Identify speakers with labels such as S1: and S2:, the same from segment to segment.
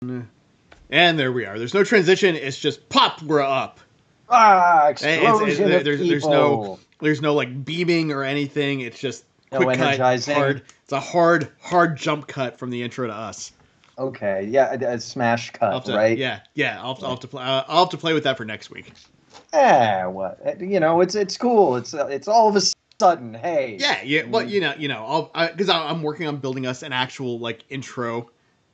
S1: And there we are. There's no transition. It's just pop. We're up.
S2: Explosion of people.
S1: There's no like beaming or anything. It's just
S2: No
S1: quick cut,
S2: energizing.
S1: hard. It's a hard jump cut from the intro to us.
S2: Okay, yeah, a smash cut, right?
S1: Yeah. I'll have to play. I'll have to play with that for next week.
S2: What? It's cool. It's all of a sudden. Hey.
S1: Yeah. Well, because I'm working on building us an actual like intro,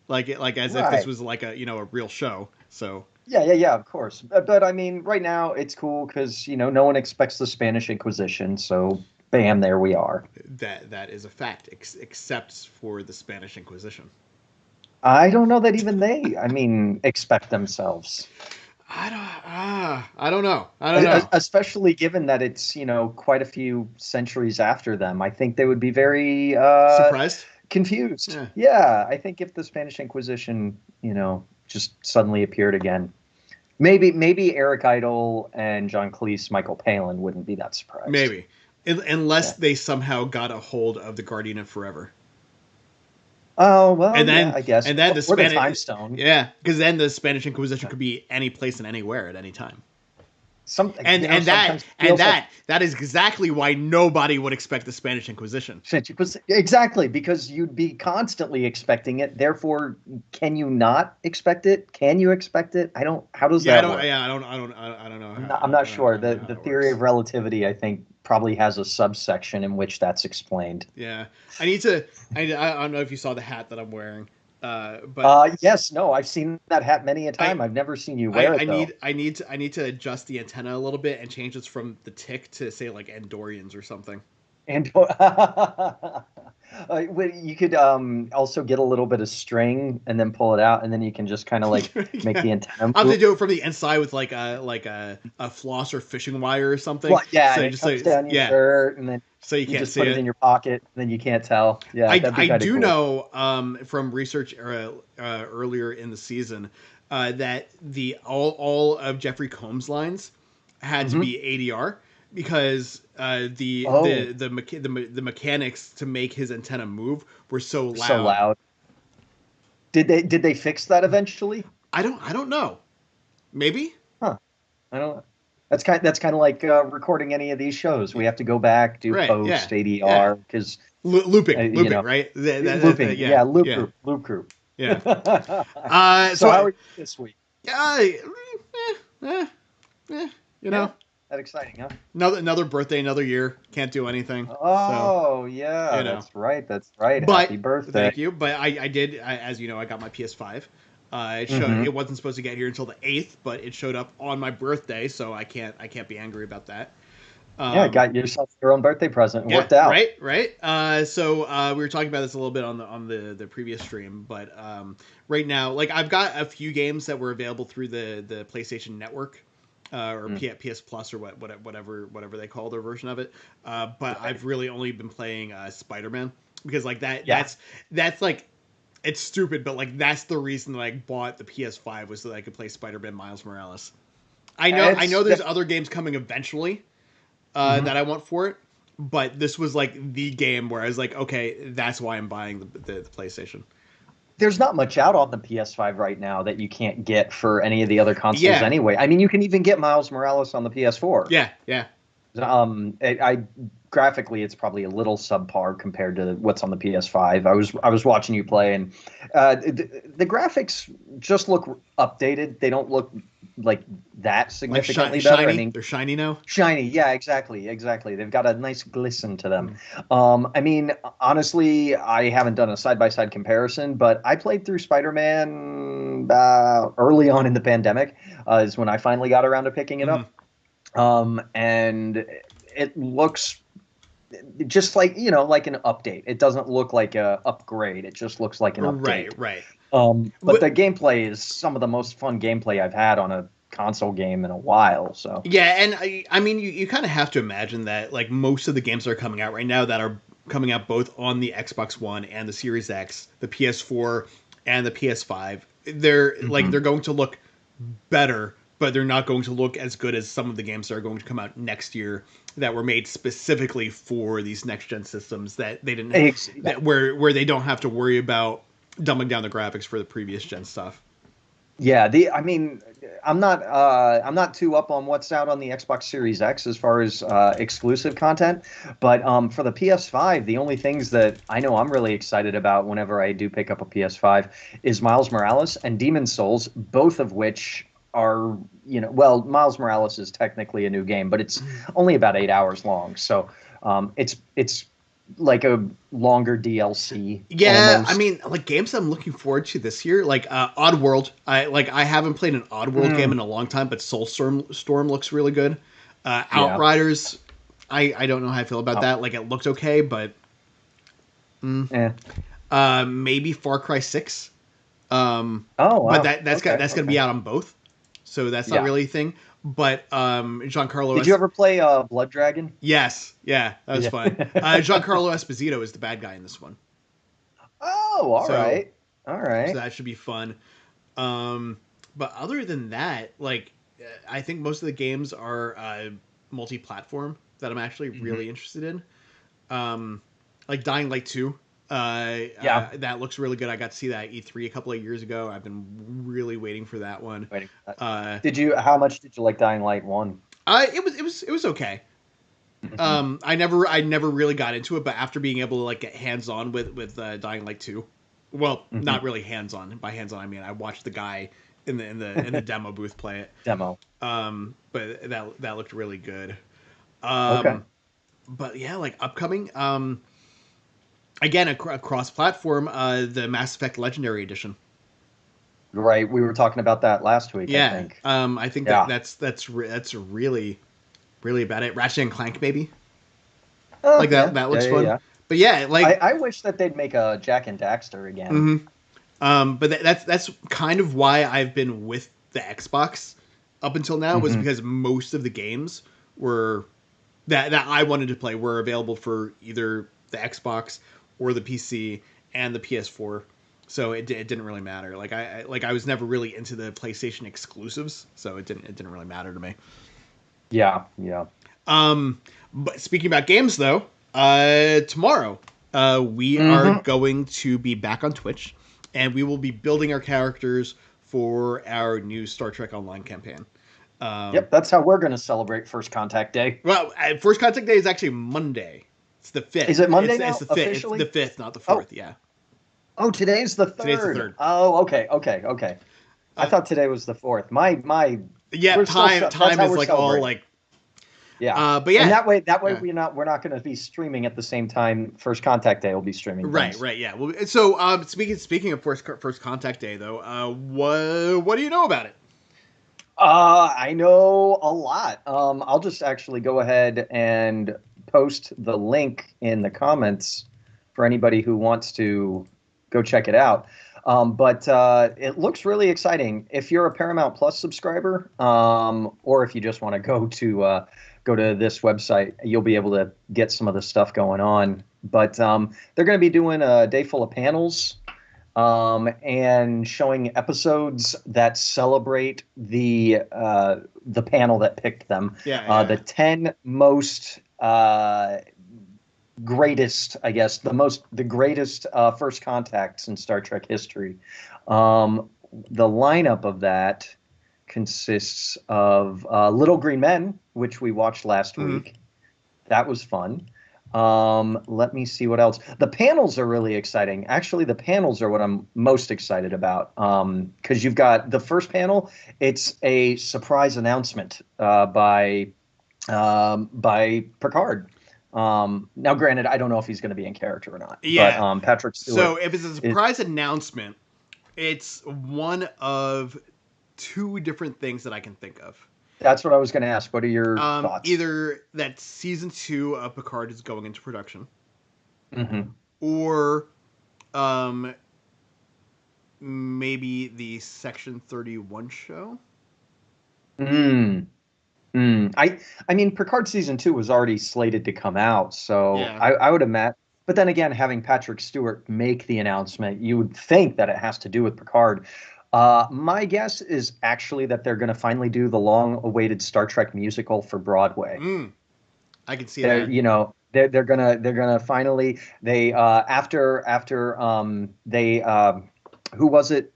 S1: like as if this was like a real show. So.
S2: Yeah, of course. But I mean, right now it's cool because no one expects the Spanish Inquisition, so bam, there we are.
S1: That is a fact, except for the Spanish Inquisition.
S2: I don't know that even they, expect themselves.
S1: I don't know.
S2: Especially given that it's quite a few centuries after them. I think they would be very
S1: surprised,
S2: confused. Yeah, I think if the Spanish Inquisition, just suddenly appeared again, maybe Eric Idle and John Cleese, Michael Palin wouldn't be that surprised.
S1: Maybe, unless they somehow got a hold of the Guardian of Forever.
S2: Oh well, and then I guess,
S1: and then the
S2: Spanish Time Stone.
S1: Yeah, because then the Spanish Inquisition could be any place and anywhere at any time. That is exactly why nobody would expect the Spanish Inquisition.
S2: Exactly, because you'd be constantly expecting it. Therefore, can you not expect it? Can you expect it? I don't. How does that work?
S1: I don't know.
S2: I'm not sure. The theory of relativity, I think, probably has a subsection in which that's explained.
S1: Yeah, I don't know if you saw the hat that I'm wearing. But
S2: yes, no, I've seen that hat many a time. I've never seen you wear it.
S1: I need to adjust the antenna a little bit and change this from the tick to say like Andorians or something.
S2: You could also get a little bit of string and then pull it out, and then you can just kind of like make the antenna move.
S1: I have to do it from the inside with like a floss or fishing wire or something.
S2: Well, yeah, so it comes down your shirt, and then
S1: so you can't
S2: just
S1: see
S2: put it in your pocket, and then you can't tell. Yeah,
S1: I do cool. know from research earlier in the season that all of Jeffrey Combs' lines had to be ADR. Because the mechanics to make his antenna move were so loud.
S2: Did they fix that eventually?
S1: I don't know. Maybe.
S2: Huh. I don't know. That's kind of like recording any of these shows. We have to go back, do post ADR because
S1: looping, right?
S2: Looping, loop group.
S1: Yeah.
S2: So how are you this week? That exciting, huh?
S1: Another birthday, another year. Can't do anything.
S2: Oh, so, yeah, that's right. But, happy birthday!
S1: Thank you. But I did, as you know, I got my PS5. It wasn't supposed to get here until the 8th, but it showed up on my birthday, so I can't be angry about that.
S2: Got yourself your own birthday present. It worked out.
S1: Right. So we were talking about this a little bit on the previous stream, but right now, like I've got a few games that were available through the PlayStation Network. Or PS Plus or whatever they call their version of it. But I've really only been playing Spider-Man because like that's like it's stupid, but like that's the reason that I bought the PS5 was so that I could play Spider-Man Miles Morales. I know there's other games coming eventually that I want for it, but this was like the game where I was like, okay, that's why I'm buying the PlayStation.
S2: There's not much out on the PS5 right now that you can't get for any of the other consoles anyway. I mean, you can even get Miles Morales on the PS4.
S1: Yeah.
S2: Graphically, it's probably a little subpar compared to what's on the PS5. I was watching you play, and the graphics just look updated. They don't look like that significantly better.
S1: Shiny? I mean, they're shiny now?
S2: Shiny, yeah, exactly. They've got a nice glisten to them. I mean, honestly, I haven't done a side-by-side comparison, but I played through Spider-Man early on in the pandemic is when I finally got around to picking it up. And it looks just like, like an update. It doesn't look like a upgrade. It just looks like an update.
S1: Right.
S2: But the gameplay is some of the most fun gameplay I've had on a console game in a while. So
S1: yeah, and I mean, you kind of have to imagine that like most of the games that are coming out right now that are coming out both on the Xbox One and the Series X, the PS4 and the PS5, they're they're going to look better, but they're not going to look as good as some of the games that are going to come out next year that were made specifically for these next gen systems that they didn't where they don't have to worry about dumbing down the graphics for the previous gen stuff.
S2: Yeah, I mean, I'm not too up on what's out on the Xbox Series X as far as exclusive content, but for the PS5, the only things that I know I'm really excited about whenever I do pick up a PS5 is Miles Morales and Demon's Souls, both of which are, well, Miles Morales is technically a new game, but it's only about 8 hours long, so it's like a longer DLC
S1: Yeah, I
S2: almost.
S1: mean, like games I'm looking forward to this year, like Oddworld. I haven't played an Oddworld game
S2: Mm,
S1: in a long time, but Soulstorm looks really good.
S2: yeah.
S1: Outriders, I don't know how I feel about
S2: Oh,
S1: that. Like it looked okay, but
S2: eh.
S1: maybe Far Cry 6.
S2: Oh,
S1: But
S2: wow. Okay,
S1: that's gonna
S2: okay.
S1: be out on both, so that's not
S2: Yeah.
S1: really a thing. But Giancarlo
S2: Did you ever play Blood Dragon?
S1: yes, yeah, that was
S2: Yeah.
S1: fun. Giancarlo Esposito is the bad guy in this one,
S2: Oh, all
S1: so
S2: right. All right.
S1: that should be fun. Um, but other than that, like I think most of the games are multi-platform that I'm actually
S2: Hmm.
S1: really interested in. Like Dying Light 2.
S2: Yeah.
S1: That looks really good. I got to see that at E3 a couple of years ago. I've been really waiting for that one.
S2: Waiting for that.
S1: Uh,
S2: How much did you like Dying Light 1?
S1: it was okay.
S2: Hmm.
S1: I never really got into it, but after being able to like get hands on with Dying Light 2, well,
S2: Hmm.
S1: not really hands on. By hands on, I mean I watched the guy in the demo booth play it.
S2: Demo.
S1: But that looked really good.
S2: Okay.
S1: Um, but yeah, like upcoming. Again, across platform, the Mass Effect Legendary Edition.
S2: Right. We were talking about that last week, I
S1: Yeah,
S2: think.
S1: I think
S2: Yeah.
S1: that's really about it. Ratchet and Clank, maybe
S2: Oh,
S1: like
S2: yeah.
S1: that
S2: Yeah,
S1: looks
S2: yeah,
S1: fun.
S2: yeah.
S1: But yeah, like
S2: I wish that they'd make a Jack and Daxter again.
S1: mhm. But that's kind of why I've been with the Xbox up until now was
S2: Hmm.
S1: because most of the games were that I wanted to play were available for either the Xbox or the PC and the PS4. So it didn't really matter. Like I was never really into the PlayStation exclusives, so it didn't really matter to me.
S2: Yeah. Yeah.
S1: But speaking about games though, tomorrow we are
S2: Hmm.
S1: going to be back on Twitch, and we will be building our characters for our new Star Trek Online campaign. Um,
S2: Yep. That's how we're going to celebrate First Contact Day.
S1: well, First Contact Day is actually Monday. It's the
S2: Is
S1: fifth.
S2: it Monday
S1: It's
S2: now,
S1: the fifth. It's the
S2: officially?
S1: fifth, not the
S2: Oh,
S1: fourth. Yeah,
S2: oh, today's the
S1: today's the
S2: third.
S1: third.
S2: Oh, okay. Okay. Okay. I
S1: Uh,
S2: thought today was the fourth.
S1: yeah,
S2: We're still, that's
S1: time
S2: how
S1: is
S2: we're
S1: like all
S2: celebrating.
S1: like.
S2: Yeah.
S1: But
S2: And
S1: yeah,
S2: that way
S1: yeah.
S2: we're not going to be streaming at the same time. First Contact Day will be streaming
S1: Right,
S2: things.
S1: right, yeah. Well, so speaking of First Contact Day though, what do you know about it?
S2: I know a lot. I'll just actually go ahead and post the link in the comments for anybody who wants to go check it out. But it looks really exciting. If you're a Paramount Plus subscriber, or if you just want to go to this website, you'll be able to get some of the stuff going on. But they're going to be doing a day full of panels, and showing episodes that celebrate the panel that picked them.
S1: Yeah, yeah,
S2: The
S1: yeah.
S2: 10 most greatest, I guess, the greatest first contacts in Star Trek history. The lineup of that consists of Little Green Men, which we watched last
S1: Mhm.
S2: week. That was fun. Let me see what else. The panels are really exciting. Actually, the panels are what I'm most excited about. Because you've got the first panel, it's a surprise announcement by Picard. Now, granted, I don't know if he's going to be in character or not, but
S1: Yeah.
S2: Patrick
S1: So
S2: Stewart
S1: if it's a
S2: is.
S1: surprise announcement, it's one of two different things that I can think of.
S2: That's what I was going to ask. What are your thoughts?
S1: Either that season two of Picard is going into production,
S2: Hmm.
S1: or um, maybe the Section 31 show.
S2: Mm. Mm. I mean, Picard season 2 was already slated to come out, so
S1: Yeah.
S2: I would imagine. But then again, having Patrick Stewart make the announcement, you would think that it has to do with Picard. My guess is actually that they're going to finally do the long-awaited Star Trek musical for Broadway.
S1: Mm, I can see
S2: They're,
S1: that.
S2: you know, they're gonna finally they after they who was it?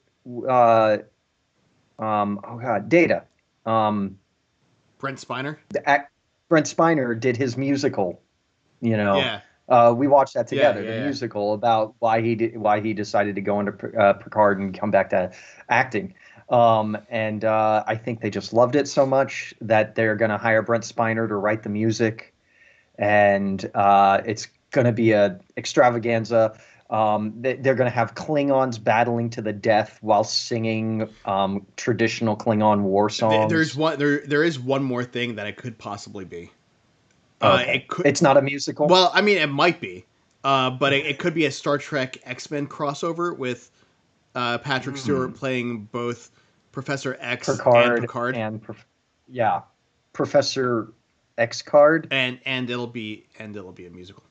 S2: oh God, Data.
S1: Brent Spiner.
S2: The act, Brent Spiner did his musical. You know,
S1: Yeah,
S2: we watched that
S1: yeah,
S2: together.
S1: yeah,
S2: The
S1: yeah.
S2: musical about why he decided to go into Picard and come back to acting. And I think they just loved it so much that they're going to hire Brent Spiner to write the music, and it's going to be a extravaganza. They're going to have Klingons battling to the death while singing traditional Klingon war
S1: There's
S2: songs.
S1: one. There is one more thing that it could possibly be.
S2: Okay,
S1: It could.
S2: it's not a musical.
S1: Well, I mean, it might be. But it could be a Star Trek X-Men crossover with Patrick Stewart
S2: Hmm.
S1: playing both Professor X and
S2: Picard
S1: Picard,
S2: and yeah, Professor X Card.
S1: and it'll be a musical.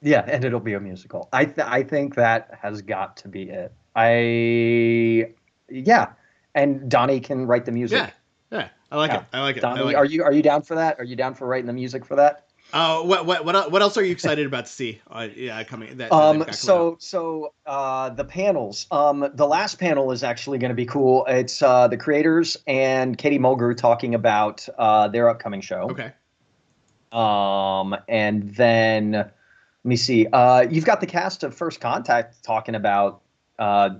S2: Yeah, and it'll be a musical. I think that has got to be it. I yeah, and Donnie can write the
S1: Yeah,
S2: music.
S1: yeah, I like it.
S2: Yeah,
S1: I like it. I
S2: Donnie,
S1: like it.
S2: are you down for that? Are you down for writing the music for that?
S1: What else are you excited about to see? Yeah, coming that they've got coming up.
S2: The panels. The last panel is actually going to be cool. It's the creators and Katie Mulgrew talking about their upcoming show.
S1: Okay.
S2: And then let me see. You've got the cast of First Contact talking about uh,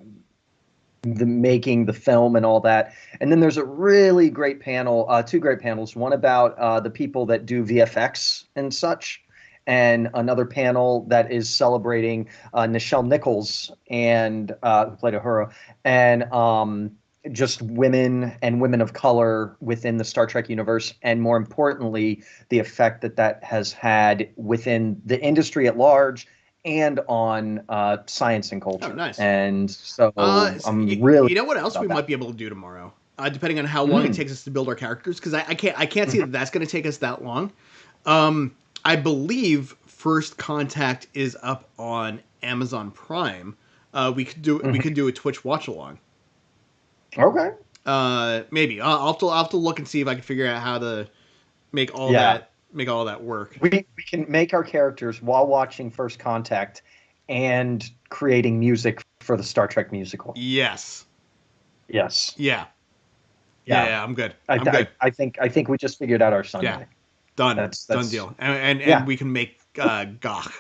S2: the making the film and all that. And then there's a really great panel, two great panels. One about the people that do VFX and such, and another panel that is celebrating Nichelle Nichols and who played Uhura, and just women and women of color within the Star Trek universe, and more importantly, the effect that that has had within the industry at large and on science and
S1: Oh,
S2: culture.
S1: nice.
S2: And so I'm really
S1: You know what else we
S2: about that.
S1: might be able to do tomorrow? Depending on how long it
S2: Mm.
S1: takes us to build our characters, because I can't see
S2: Mhm.
S1: that that's going to take us that long. I believe First Contact is up on Amazon Prime. We
S2: Mhm.
S1: could do a Twitch watch along.
S2: Okay.
S1: Maybe I'll have to look and see if I can figure out how to
S2: Yeah.
S1: make all that work.
S2: We can make our characters while watching First Contact and creating music for the Star Trek musical.
S1: Yes.
S2: Yes.
S1: Yeah. Yeah.
S2: Yeah.
S1: Yeah. I'm good. I'm good.
S2: I think we just figured out our
S1: Yeah.
S2: Sunday.
S1: Done. Done
S2: That's
S1: deal. And
S2: yeah.
S1: we can make Gach.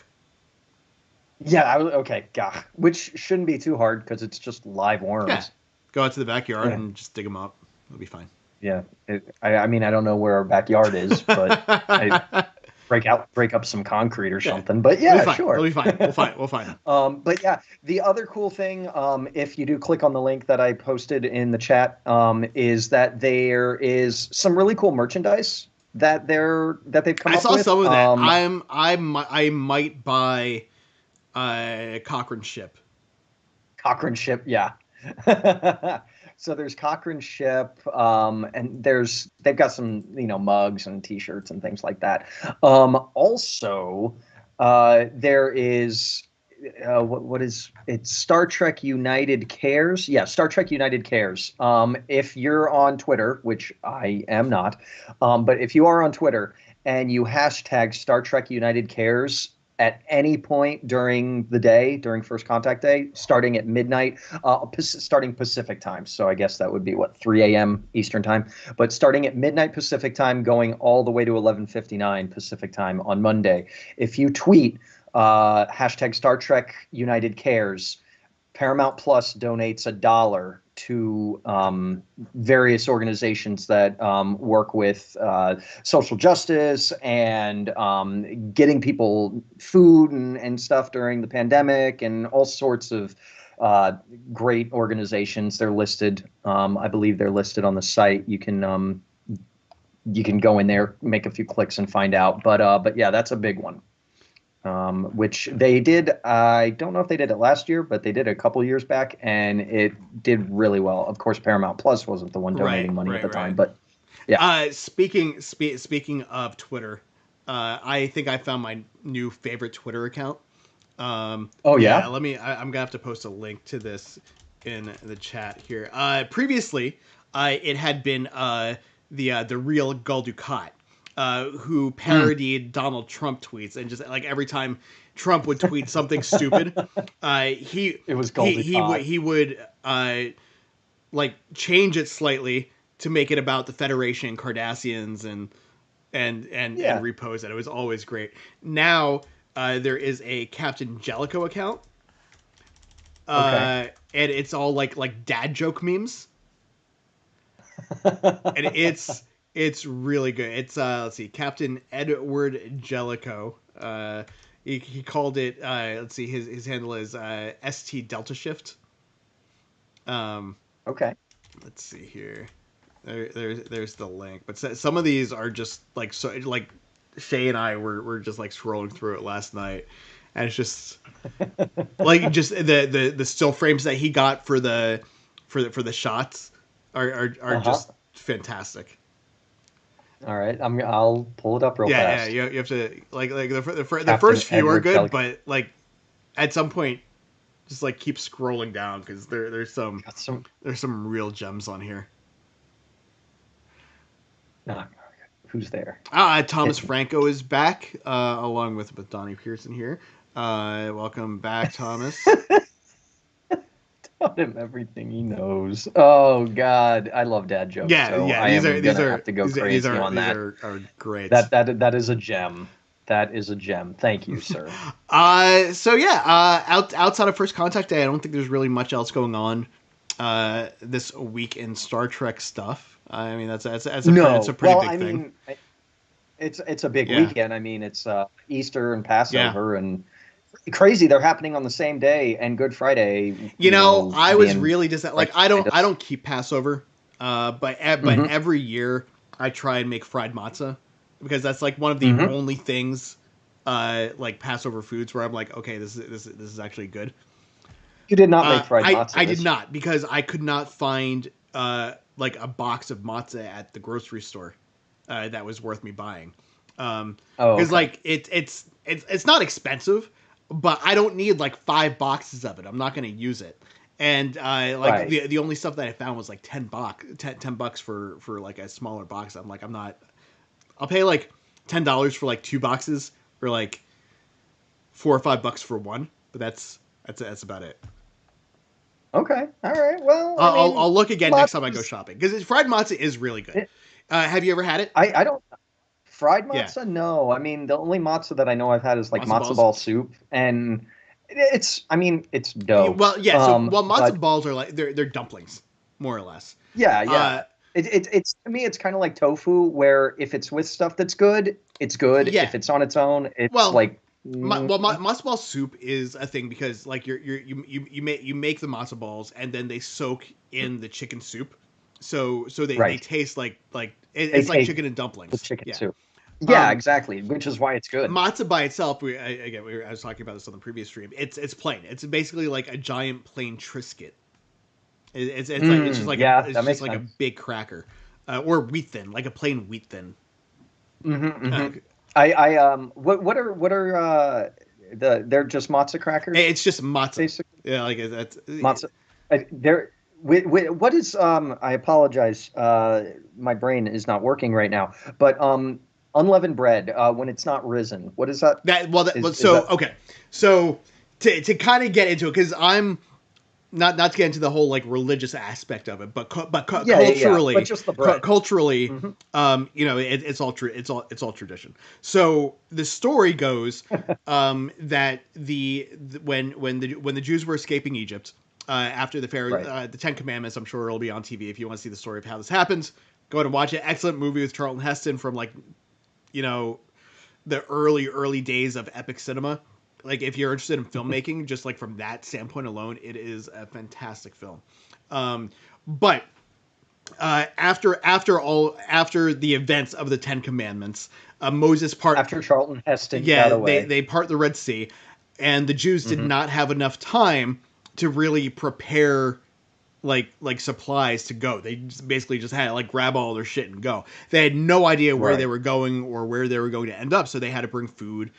S2: Yeah, okay, gah. Which shouldn't be too hard because it's just live
S1: Yeah.
S2: worms.
S1: Go out to the backyard
S2: Yeah.
S1: and just dig them up. It'll be fine.
S2: Yeah. I mean, I don't know where our backyard is, but I break up some concrete or
S1: Yeah.
S2: something. But
S1: It'll be
S2: yeah,
S1: fine. It'll
S2: sure.
S1: be fine. We'll find them.
S2: But yeah, the other cool thing, if you do click on the link that I posted in the chat, is that there is some really cool merchandise that they've come
S1: I
S2: up
S1: saw
S2: with.
S1: some of that. I might buy Cochrane ship.
S2: Cochrane ship, yeah. So there's Cochrane ship, and they've got some mugs and T-shirts and things like that. Also, there is what is it's Star Trek United Cares? Yeah, Star Trek United Cares. If you're on Twitter, which I am not, but if you are on Twitter and you hashtag Star Trek United Cares at any point during the day, during First Contact Day, starting at midnight, starting Pacific time. So I guess that would be what, 3 a.m. Eastern time, but starting at midnight Pacific time, going all the way to 11:59 Pacific time on Monday. If you tweet hashtag Star Trek United Cares, Paramount Plus donates $1 to various organizations that work with social justice and getting people food and stuff during the pandemic, and all sorts of great organizations. They're listed. I believe they're listed on the site. You can go in there, make a few clicks, and find out. But yeah, that's a big one. Which they did. I don't know if they did it last year, but they did a couple years back, and it did really well. Of course, Paramount Plus wasn't the one donating money at the time, but yeah.
S1: Speaking of Twitter, I think I found my new favorite Twitter account.
S2: Oh
S1: Yeah,
S2: yeah.
S1: I'm gonna have to post a link to this in the chat here. Previously, it had been the real Gul Dukat, who
S2: Mm.
S1: parodied Donald Trump tweets, and just like every time Trump would tweet something stupid,
S2: It was
S1: he
S2: Goldie Cod.
S1: would like change it slightly to make it about the Federation, Cardassians, and repose it. It was always great. Now there is a Captain Jellicoe account, and it's all like dad joke memes, and it's really good. It's let's see, Captain Edward Jellicoe. He called it. Let's see, his handle is ST Delta Shift.
S2: Okay.
S1: Let's see here. There's the link, but some of these are just like so like Shay and I were just like scrolling through it last night, and it's just like just the still frames that he got for the shots are just fantastic.
S2: All right, I'll pull it up real fast.
S1: Yeah. You have to like the first few are good, but like at some point, just like keep scrolling down because there's some real gems on here.
S2: Who's there?
S1: Thomas Franco is back, along with Donnie Pearson here. Welcome back, Thomas.
S2: Taught him everything he knows. Oh God, I love dad jokes.
S1: Yeah. These are
S2: have to go crazy on that.
S1: These are great.
S2: That is a gem. That is a gem. Thank you, sir.
S1: Outside of First Contact Day, I don't think there's really much else going on this week in Star Trek stuff. I mean, it's a pretty big thing.
S2: It's a big weekend. I mean, it's Easter and Passover and crazy. They're happening on the same day, and Good Friday.
S1: I was really like I don't keep Passover, but every year I try and make fried matzah because that's like one of the only things like Passover foods where I'm like, okay, this is actually good.
S2: You did not make fried matzah.
S1: I did not because I could not find like a box of matzah at the grocery store that was worth me buying. Because like it's not expensive, but I don't need like 5 boxes of it. I'm not going to use it. And the only stuff that I found was like $10 for like a smaller box. I'm like, I'll pay like $10 for like 2 boxes or like $4 or $5 for one, but that's about it.
S2: Okay. All right. Well,
S1: I'll look again next time I go shopping because fried matzah is really good. Have you ever had it?
S2: I don't. Fried matzah? Yeah. No. I mean, the only matzah that I know I've had is like matzo ball soup, and it's dough.
S1: Well, yeah. So, matzo balls are like they're dumplings, more or less.
S2: Yeah. It's to me, it's kind of like tofu, where if it's with stuff that's good, it's good. Yeah. If it's on its own, it's like.
S1: Matzo ball soup is a thing because like you make the matzo balls and then they soak in the chicken soup, so they taste like it's like chicken and dumplings.
S2: The chicken soup. Yeah, exactly. Which is why it's good.
S1: Matzah by itself, I was talking about this on the previous stream. It's plain. It's basically like a giant plain Triscuit. It's just like a big cracker, or wheat thin, like a plain wheat thin.
S2: What are they're just matzo crackers?
S1: It's just matzah. Basically. Yeah, like that's
S2: matzah. What is I apologize. My brain is not working right now. But unleavened bread when it's not risen. What is that?
S1: Okay. So to kind of get into it, because I'm not to get into the whole like religious aspect of it, but culturally,
S2: but just the bread.
S1: Culturally, it's all true. It's all tradition. So the story goes that when the Jews were escaping Egypt after the Pharaoh, the 10 Commandments. I'm sure it'll be on TV if you want to see the story of how this happens. Go ahead and watch it. Excellent movie with Charlton Heston from like, the early days of epic cinema. Like if you're interested in filmmaking, just like from that standpoint alone, it is a fantastic film. But after the events of the 10 Commandments, Moses
S2: after Charlton Heston got away.
S1: they part the Red Sea, and the Jews did not have enough time to really prepare like supplies to go. They basically just had to like grab all their shit and go. They had no idea where they were going or where they were going to end up, so they had to bring food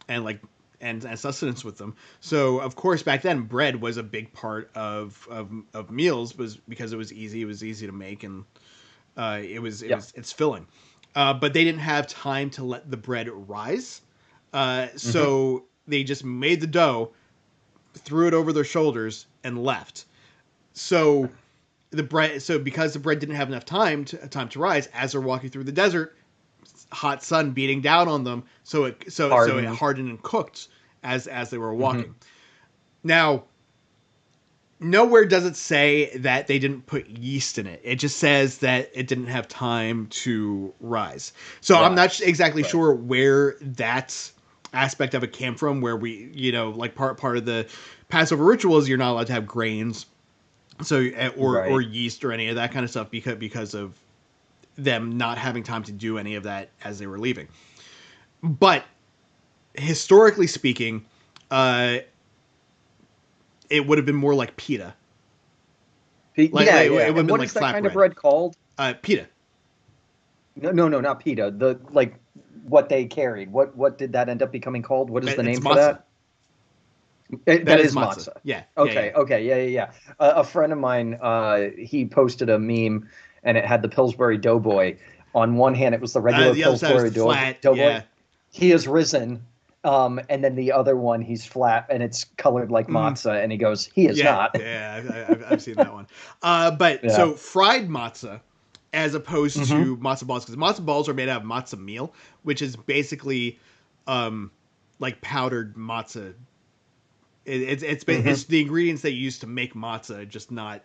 S1: and sustenance with them. So of course back then bread was a big part of meals, was because it was easy to make, and it's filling. But they didn't have time to let the bread rise. So they just made the dough, threw it over their shoulders, and left. So the bread. So because the bread didn't have enough time to rise, as they're walking through the desert, hot sun beating down on them, so it hardened and cooked as they were walking. Now, nowhere does it say that they didn't put yeast in it. It just says that it didn't have time to rise. So I'm not exactly sure where that aspect of it came from, where we, like part of the Passover ritual is you're not allowed to have grains, so or yeast or any of that kind of stuff because of them not having time to do any of that as they were leaving. But historically speaking, it would have been more like pita.
S2: It would have been like that kind of bread called?
S1: Pita.
S2: No, not pita. The what they carried. What did that end up becoming called? What is the name for that? That is matzah.
S1: Yeah.
S2: Okay. Yeah. A friend of mine, he posted a meme, and it had the Pillsbury Doughboy. On one hand, it was the regular Pillsbury Doughboy.
S1: Yeah.
S2: He is risen. And then the other one, he's flat, and it's colored like matzah, and he goes, he is not.
S1: Yeah, I've seen that one. So fried matzah, as opposed to matzah balls, because matzah balls are made out of matzah meal, which is basically like powdered matzah. It's the ingredients they use to make matzah, just not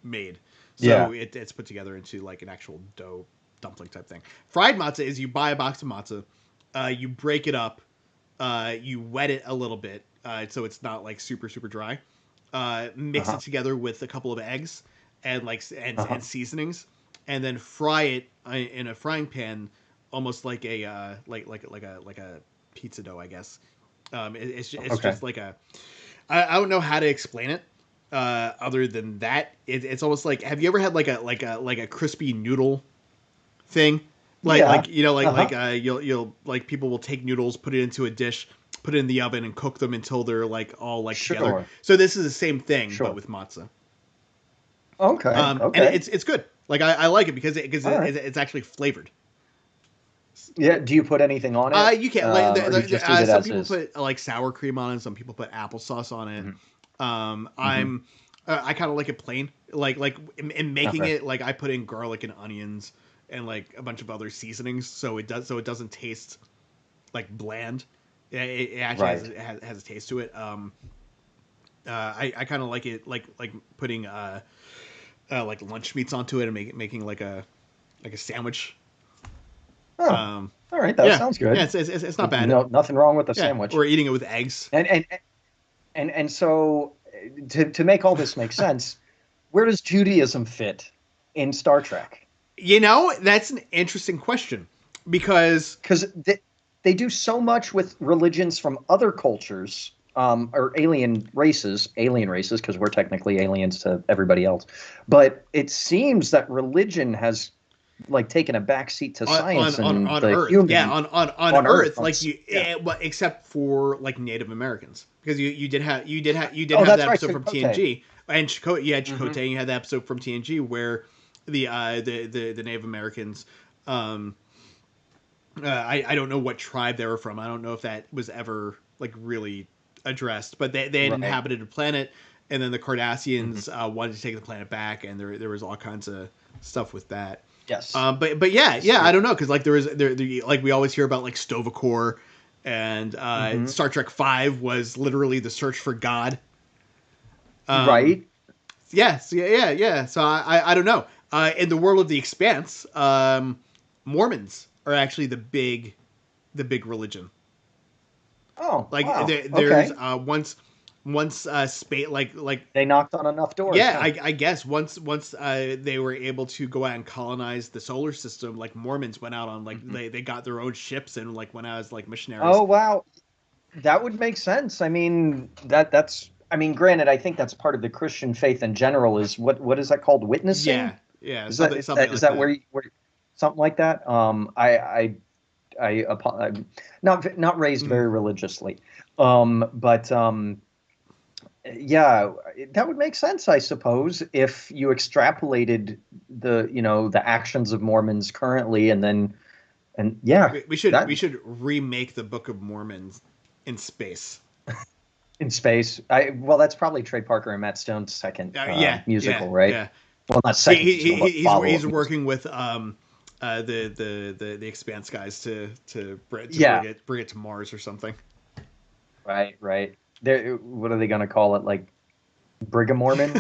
S1: made. So it's put together into like an actual dough dumpling type thing. Fried matzah is you buy a box of matzah, you break it up, you wet it a little bit, so it's not like super dry. Mix it together with a couple of eggs and and seasonings, and then fry it in a frying pan, almost like a like a pizza dough, I guess. It's just like a I don't know how to explain it. Other than that, it's almost like, have you ever had like a crispy noodle thing? You'll like people will take noodles, put it into a dish, put it in the oven, and cook them until they're like all like together. So this is the same thing, but with matzah.
S2: Okay.
S1: And it's good. Like I like it because it's actually flavored.
S2: Yeah. Do you put anything on it?
S1: You can't. Some people put like sour cream on it. Some people put applesauce on it. I kind of like it plain. Like in making it, like I put in garlic and onions and like a bunch of other seasonings, so it doesn't taste like bland. It actually has a taste to it. I kind of like it like putting like lunch meats onto it and making like a sandwich.
S2: All right, that sounds good.
S1: Yeah, it's not bad.
S2: No, nothing wrong with the sandwich.
S1: Or eating it with eggs.
S2: And so to make all this make sense, where does Judaism fit in Star Trek?
S1: That's an interesting question because
S2: they do so much with religions from other cultures, or alien races, because we're technically aliens to everybody else. But it seems that religion has like taken a backseat to science
S1: on
S2: the
S1: Earth.
S2: human.
S1: Yeah, on Earth, like except for like Native Americans, because you did have that episode from TNG, and Chakotay, you had that episode from TNG where the Native Americans, I don't know what tribe they were from. I don't know if that was ever like really addressed, but they had inhabited a planet, and then the Cardassians wanted to take the planet back, and there was all kinds of stuff with that.
S2: Yes.
S1: But yeah, I don't know, because like there like we always hear about like Stovacor, and Star Trek V was literally the search for God.
S2: Right.
S1: Yes. Yeah. So I don't know. In the world of the Expanse, Mormons are actually the big religion.
S2: Oh,
S1: like
S2: wow.
S1: there's once space like
S2: they knocked on enough doors.
S1: Yeah, I guess once they were able to go out and colonize the solar system, like Mormons went out on like they got their own ships and like went out as like missionaries.
S2: Oh wow, that would make sense. I mean that's granted, I think that's part of the Christian faith in general. Is what is that called? Witnessing.
S1: Yeah.
S2: Is that where something like that? I'm not raised very religiously, but yeah, that would make sense, I suppose, if you extrapolated the actions of Mormons currently, and
S1: we should remake the Book of Mormon in space.
S2: In space, well, that's probably Trey Parker and Matt Stone's second musical, right?
S1: Yeah.
S2: Well, not second musical, but follow-up
S1: He's
S2: musical.
S1: working with the Expanse guys to
S2: Yeah,
S1: bring it to Mars or something.
S2: right. What are they going to call it? Like Brigadoon Mormons?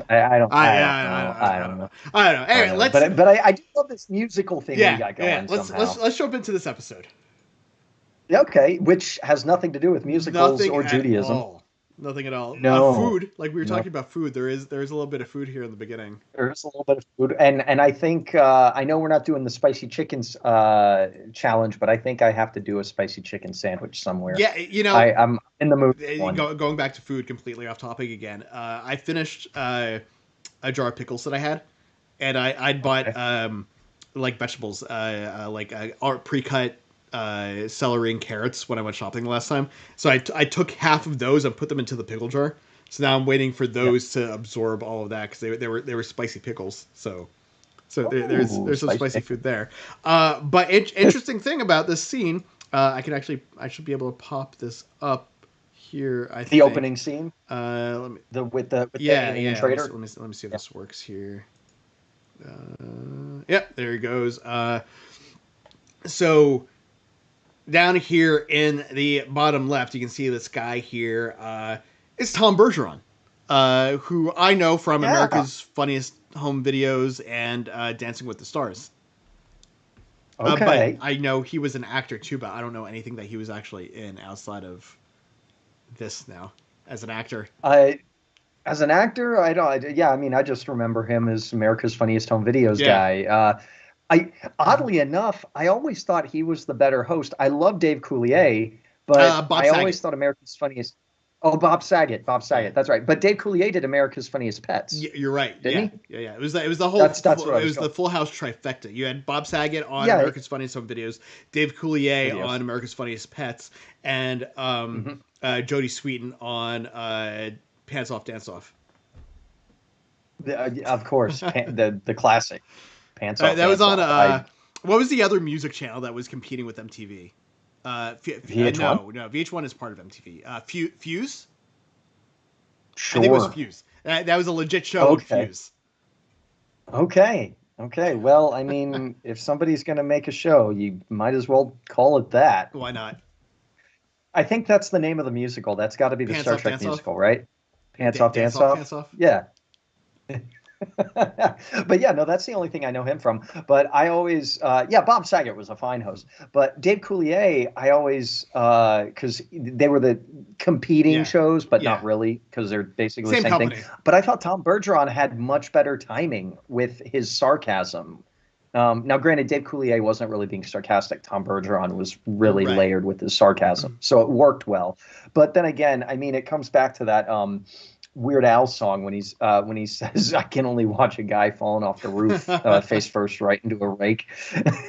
S2: I don't know.
S1: I don't know.
S2: I
S1: Anyway,
S2: don't know.
S1: let's
S2: But I do love this musical thing we got going somehow.
S1: Let's jump into this episode.
S2: Okay, which has nothing to do with musicals
S1: Nothing
S2: or
S1: at
S2: Judaism.
S1: all. Nothing at all.
S2: No,
S1: Food, like we were talking about food. There is a little bit of food here in the beginning.
S2: there's a little bit of food, and I think I know we're not doing the spicy chickens challenge, but I think I have to do a spicy chicken sandwich somewhere.
S1: Yeah, you know,
S2: I'm in the mood for one.
S1: Going back to food, completely off topic again. I finished a jar of pickles that I had, and I'd bought like vegetables, pre-cut celery and carrots when I went shopping last time. So I took half of those and put them into the pickle jar. So now I'm waiting for those to absorb all of that because they were spicy pickles. So there's some spicy food there. But interesting thing about this scene, I should be able to pop this up here. I think
S2: the opening scene.
S1: Let me
S2: With the alien trader.
S1: Let me see if this works here. Yep, there he goes. So down here in the bottom left, you can see this guy here. It's Tom Bergeron, who I know from America's Funniest Home Videos and Dancing with the Stars.
S2: Okay.
S1: But I know he was an actor too, but I don't know anything that he was actually in outside of this now as an actor.
S2: As an actor, I don't. Yeah, I mean, I just remember him as America's Funniest Home Videos guy. Oddly enough, I always thought he was the better host. I love Dave Coulier, but I always thought America's Funniest. Oh, Bob Saget. That's right. But Dave Coulier did America's Funniest Pets.
S1: You're right.
S2: Didn't
S1: he? Yeah. It was the whole. The Full House trifecta. You had Bob Saget on America's Funniest Home Videos, Dave Coulier on America's Funniest Pets, and Jodie Sweetin on Pants Off, Dance Off.
S2: Of course, the classic. Pants Off.
S1: That was on. What was the other music channel that was competing with MTV?
S2: VH1?
S1: No, VH1 is part of MTV. Fuse?
S2: Sure.
S1: I think it was Fuse. That was a legit show of Fuse.
S2: Okay. Well, I mean, if somebody's going to make a show, you might as well call it that.
S1: Why not?
S2: I think that's the name of the musical. That's got to be the Star Trek musical, right? Pants Off, Dance Off? Yeah. But yeah, no, that's the only thing I know him from. But I always, Bob Saget was a fine host. But Dave Coulier, I always, because they were the competing shows, but not really, because they're basically the same thing. But I thought Tom Bergeron had much better timing with his sarcasm. Now, granted, Dave Coulier wasn't really being sarcastic. Tom Bergeron was really layered with his sarcasm, so it worked well. But then again, I mean, it comes back to that Weird Al song when he says, "I can only watch a guy falling off the roof face first right into a rake."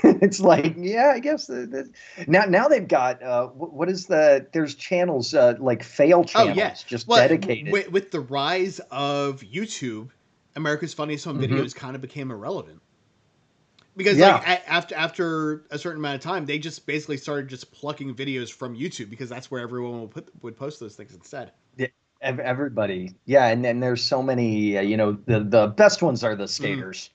S2: It's like, yeah, I guess now they've got what is there's channels like fail channels dedicated.
S1: With the rise of YouTube, America's Funniest Home Videos kind of became irrelevant. Because after a certain amount of time, they just basically started just plucking videos from YouTube because that's where everyone would post those things instead.
S2: Yeah, everybody, and then there's so many. The best ones are the skaters.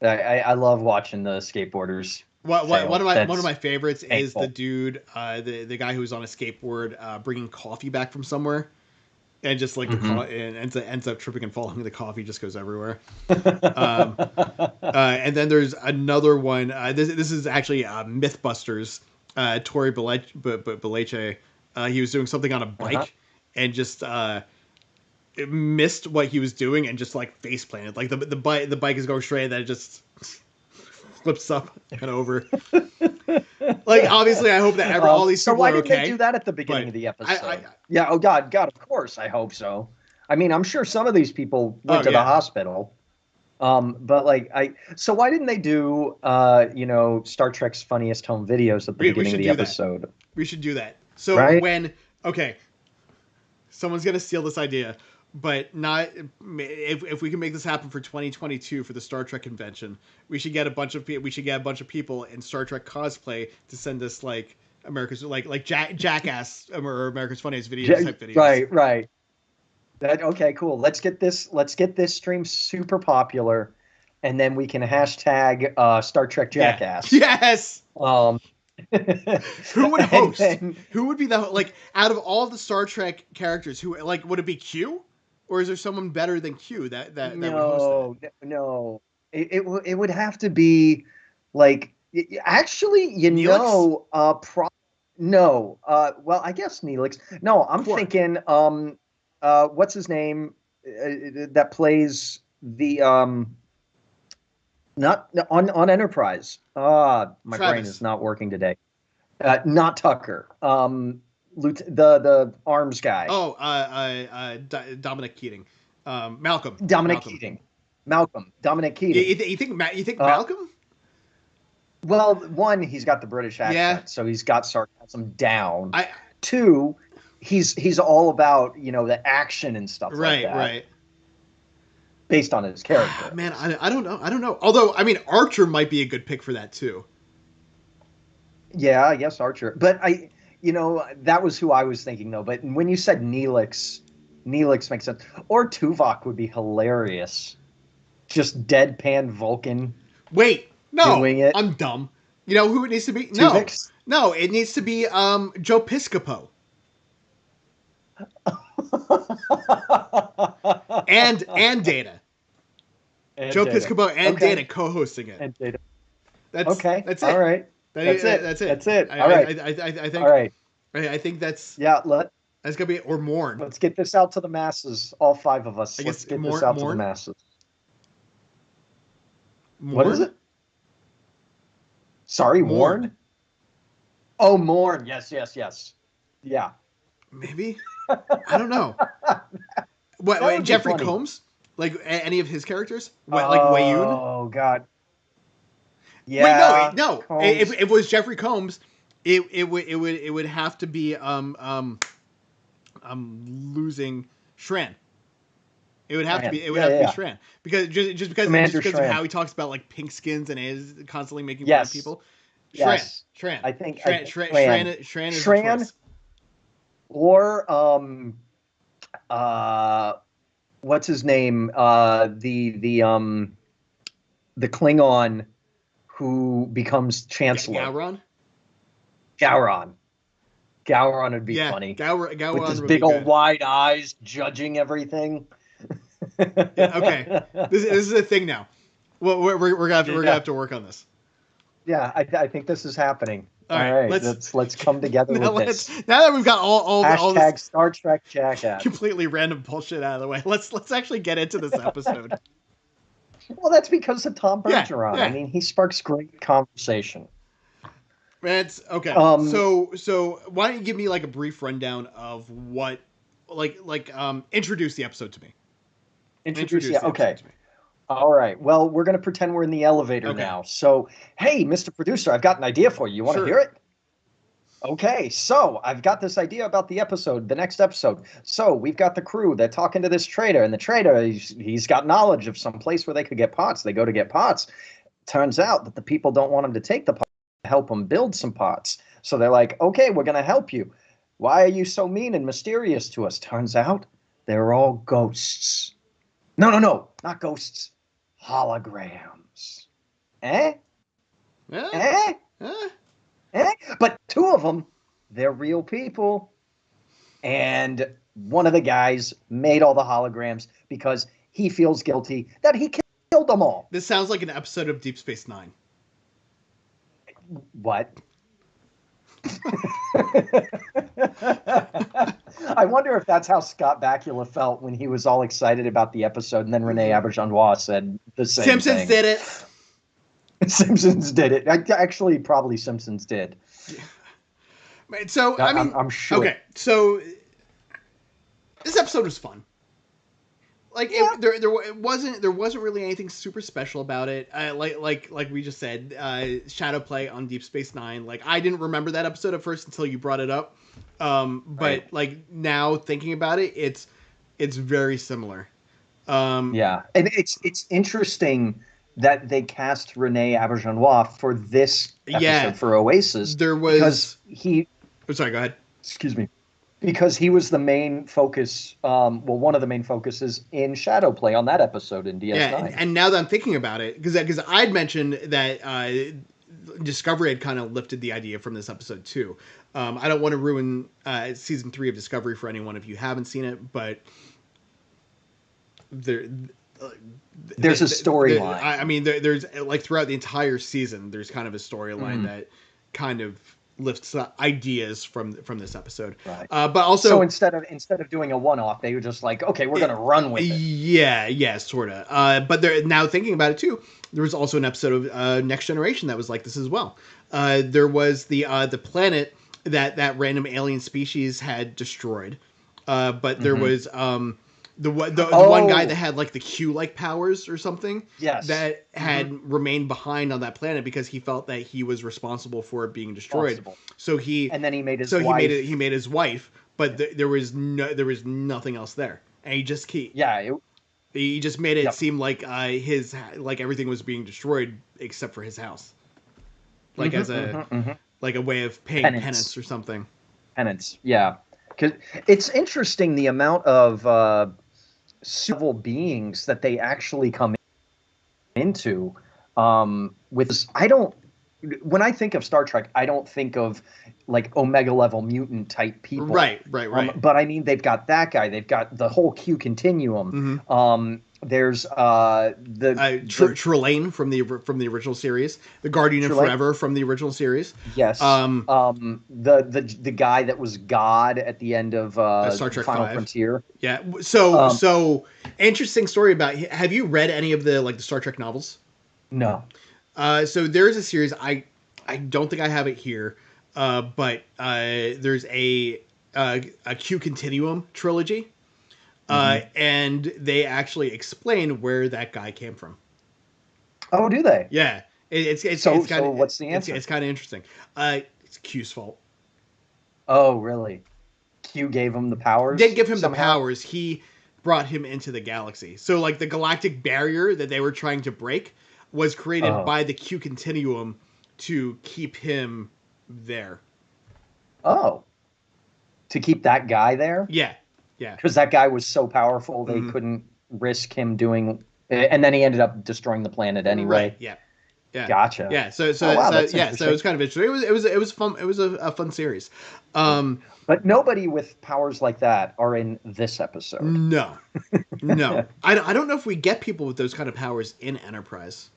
S2: I love watching the skateboarders.
S1: One of my favorites is the dude, the guy who's on a skateboard bringing coffee back from somewhere. And just like and ends up tripping and falling. The coffee just goes everywhere. And then there's another one. This is actually Mythbusters. Tori Beleche. He was doing something on a bike and just missed what he was doing and just like face planted. Like the bike is going straight and then it just flips up and over. Like, obviously, I hope that all these people are okay.
S2: So why didn't they do that at the beginning of the episode? Oh, God, of course, I hope so. I mean, I'm sure some of these people went to the hospital. But, so why didn't they do, Star Trek's Funniest Home Videos at the beginning of the episode?
S1: We should do that. So someone's going to steal this idea. But not if we can make this happen for 2022 for the Star Trek convention, we should get a bunch of people in Star Trek cosplay to send us like America's like Jackass or America's Funniest Videos type videos.
S2: Right. Okay, cool. Let's get this stream super popular, and then we can hashtag Star Trek Jackass.
S1: Yeah. Yes.
S2: Um,
S1: Who would host?
S2: then,
S1: Who would be the like out of all the Star Trek characters? Who like would it be Q, or is there someone better than Q that would host that?
S2: No. It would have to be like actually,
S1: Neelix?
S2: no. Well, I guess Neelix. No, I'm
S1: Quark.
S2: thinking what's his name that plays the not on Enterprise. My
S1: Travis.
S2: brain is not working today. Not Tucker. The arms guy.
S1: Oh, Dominic Keating. Malcolm.
S2: Keating. Malcolm. Dominic Keating.
S1: You think Malcolm?
S2: Well, one, he's got the British accent, so he's got sarcasm down. Two, he's all about the action and stuff like that.
S1: Right.
S2: Based on his character.
S1: Man, I don't know. Although, I mean, Archer might be a good pick for that too.
S2: Yeah, I guess Archer. But that was who I was thinking though. But when you said Neelix makes sense. Or Tuvok would be hilarious. Just deadpan Vulcan.
S1: Wait, no,
S2: doing it.
S1: I'm dumb. You know who it needs to be?
S2: Tuvix?
S1: No, it needs to be Joe Piscopo. and Data. Joe Piscopo and Data co-hosting it.
S2: And Data.
S1: That's it.
S2: All right.
S1: That's it.
S2: That's it. All right.
S1: I think.
S2: All right.
S1: I think that's.
S2: Yeah.
S1: That's gonna be or Morn.
S2: Let's get this out to the masses. All five of us. Let's get this out to the masses.
S1: Morn?
S2: What is it? Sorry, Warren? Oh, Morn. Yes. Yeah.
S1: Maybe. I don't know. What? Jeffrey Combs? Like any of his characters? Like Wayoon?
S2: Oh God. Yeah.
S1: Wait, no. If it was Jeffrey Combs, it would have to be I'm losing Shran. It would have to be be Shran because just because of how he talks about like pink skins and is constantly making fun of people. Shran.
S2: I think
S1: Shran is
S2: Shran or what's his name? The Klingon who becomes Chancellor. Gowron would be funny.
S1: Gowron
S2: with his big old wide eyes, judging everything.
S1: Okay, this is a thing now. Well, we're gonna have to work on this.
S2: Yeah, I think this is happening.
S1: All right,
S2: let's come together with this.
S1: Now that we've got all
S2: this Star Trek Jackass
S1: completely random bullshit out of the way, let's actually get into this episode.
S2: Well, that's because of Tom Bergeron.
S1: Yeah.
S2: I mean, he sparks great conversation.
S1: It's okay. So why don't you give me like a brief rundown of what, introduce the episode to me.
S2: Introduce the episode to me. All right. Well, we're going to pretend we're in the elevator now. So, hey, Mr. Producer, I've got an idea for you. You want to hear it? Okay. So, I've got this idea about the next episode. So, we've got the crew. They're talking to this trader, and the trader, he's got knowledge of some place where they could get pots. They go to get pots. Turns out that the people don't want him to take the pots, help them build some pots. So, they're like, okay, we're going to help you. Why are you so mean and mysterious to us? Turns out they're all ghosts. No, not ghosts. Holograms. Eh? But two of them, they're real people. And one of the guys made all the holograms because he feels guilty that he killed them all.
S1: This sounds like an episode of Deep Space Nine.
S2: What? I wonder if that's how Scott Bakula felt when he was all excited about the episode, and then Renee Auberjonois said the same
S1: Simpsons
S2: thing.
S1: did it.
S2: Simpsons did it. Actually, probably Simpsons did.
S1: So
S2: I'm sure.
S1: Okay, so this episode was fun. There wasn't really anything super special about it. Like we just said, Shadow Play on Deep Space Nine. Like I didn't remember that episode at first until you brought it up. But like now thinking about it, it's very similar.
S2: Yeah, and it's interesting that they cast Renee Auberjonois for this episode for Oasis.
S1: There was
S2: because he.
S1: Oh, sorry, go ahead.
S2: Excuse me. because he was the main focus. One of the main focuses in Shadowplay on that episode in DS9.
S1: Yeah, and now that I'm thinking about it, because I'd mentioned that Discovery had kind of lifted the idea from this episode too. I don't want to ruin season 3 of Discovery for anyone if you haven't seen it, but there's
S2: a storyline.
S1: I mean, there's like throughout the entire season, there's kind of a storyline that kind of lifts ideas from this episode.
S2: Right.
S1: But also,
S2: so instead of doing a one-off, they were just like, okay, we're gonna run with it.
S1: Yeah, sort of. But now thinking about it too, there was also an episode of Next Generation that was like this as well. There was the planet that random alien species had destroyed, but there was the one guy that had like the Q-like powers or something.
S2: Yes.
S1: That had remained behind on that planet because he felt that he was responsible for it being destroyed. So he made his wife. He made his wife, but there was nothing else there, and he just he just made it seem like his everything was being destroyed except for his house, like as a like a way of paying penance or something.
S2: Penance, yeah. Because it's interesting the amount of civil beings that they actually come into. When I think of Star Trek, I don't think of like Omega level mutant type people.
S1: Right.
S2: But I mean, they've got that guy. They've got the whole Q continuum. There's
S1: Trelane from the original series, the Guardian of Forever from the original series.
S2: Yes. The guy that was God at the end of
S1: Star Trek
S2: Final
S1: 5.
S2: Frontier.
S1: Yeah. So interesting story about. Have you read any of the Star Trek novels?
S2: No.
S1: So there is a series. I don't think I have it here, but there's a Q Continuum trilogy. And they actually explain where that guy came from.
S2: Oh, do they?
S1: Yeah, it's
S2: so
S1: kind of,
S2: what's the answer?
S1: It's kind of interesting. It's Q's fault.
S2: Oh, really? Q gave him the powers?
S1: Didn't give him the powers. He brought him into the galaxy. So like the galactic barrier that they were trying to break was created by the Q Continuum to keep him there.
S2: Oh, to keep that guy there?
S1: Yeah.
S2: Because that guy was so powerful, they couldn't risk him doing. And then he ended up destroying the planet anyway.
S1: Right. Yeah.
S2: Gotcha.
S1: Yeah. So it was kind of interesting. It was fun. It was a fun series.
S2: But nobody with powers like that are in this episode.
S1: No. I don't know if we get people with those kind of powers in Enterprise.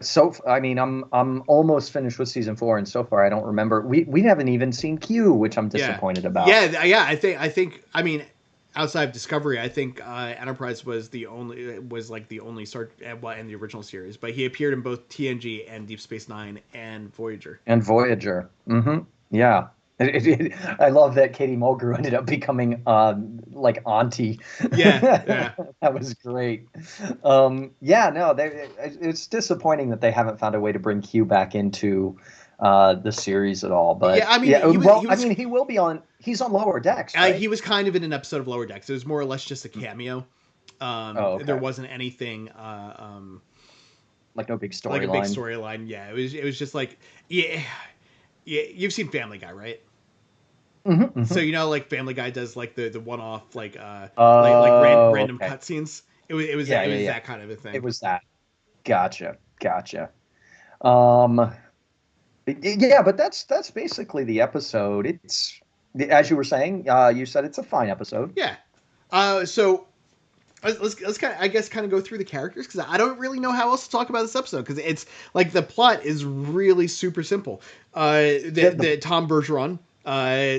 S2: So I mean, I'm almost finished with season 4, and so far I don't remember. We haven't even seen Q, which I'm disappointed about.
S1: Yeah. I think. I mean, outside of Discovery, I think Enterprise was the only Star in the original series, but he appeared in both TNG and Deep Space Nine and Voyager.
S2: Yeah. I love that Katie Mulgrew ended up becoming like auntie.
S1: Yeah.
S2: That was great. It's disappointing that they haven't found a way to bring Q back into the series at all. But he will be on. He's on Lower Decks. Right?
S1: He was kind of in an episode of Lower Decks. It was more or less just a cameo. There wasn't anything.
S2: Like no big storyline.
S1: Like a big storyline. Yeah, it was just like you've seen Family Guy, right? So like Family Guy does like the one-off like random cutscenes. It was that kind of a thing.
S2: It was that. Gotcha. But that's basically the episode. It's, as you were saying, you said it's a fine episode.
S1: Yeah. So let's kind of go through the characters, because I don't really know how else to talk about this episode, because it's like the plot is really super simple. The Tom Bergeron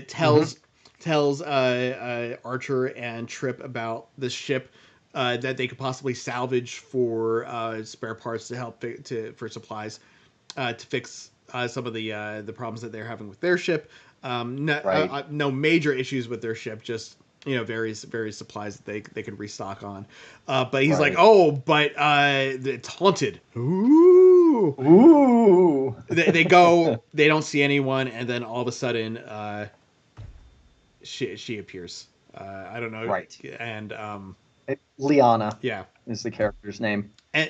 S1: tells Archer and Trip about this ship that they could possibly salvage for spare parts to help for supplies to fix some of the problems that they're having with their ship. No major issues with their ship, just various supplies that they can restock on. But he's like, but it's haunted.
S2: Ooh.
S1: They go, they don't see anyone, and then all of a sudden, she appears. I don't know.
S2: Right.
S1: And
S2: Liana.
S1: Yeah.
S2: Is the character's name.
S1: And,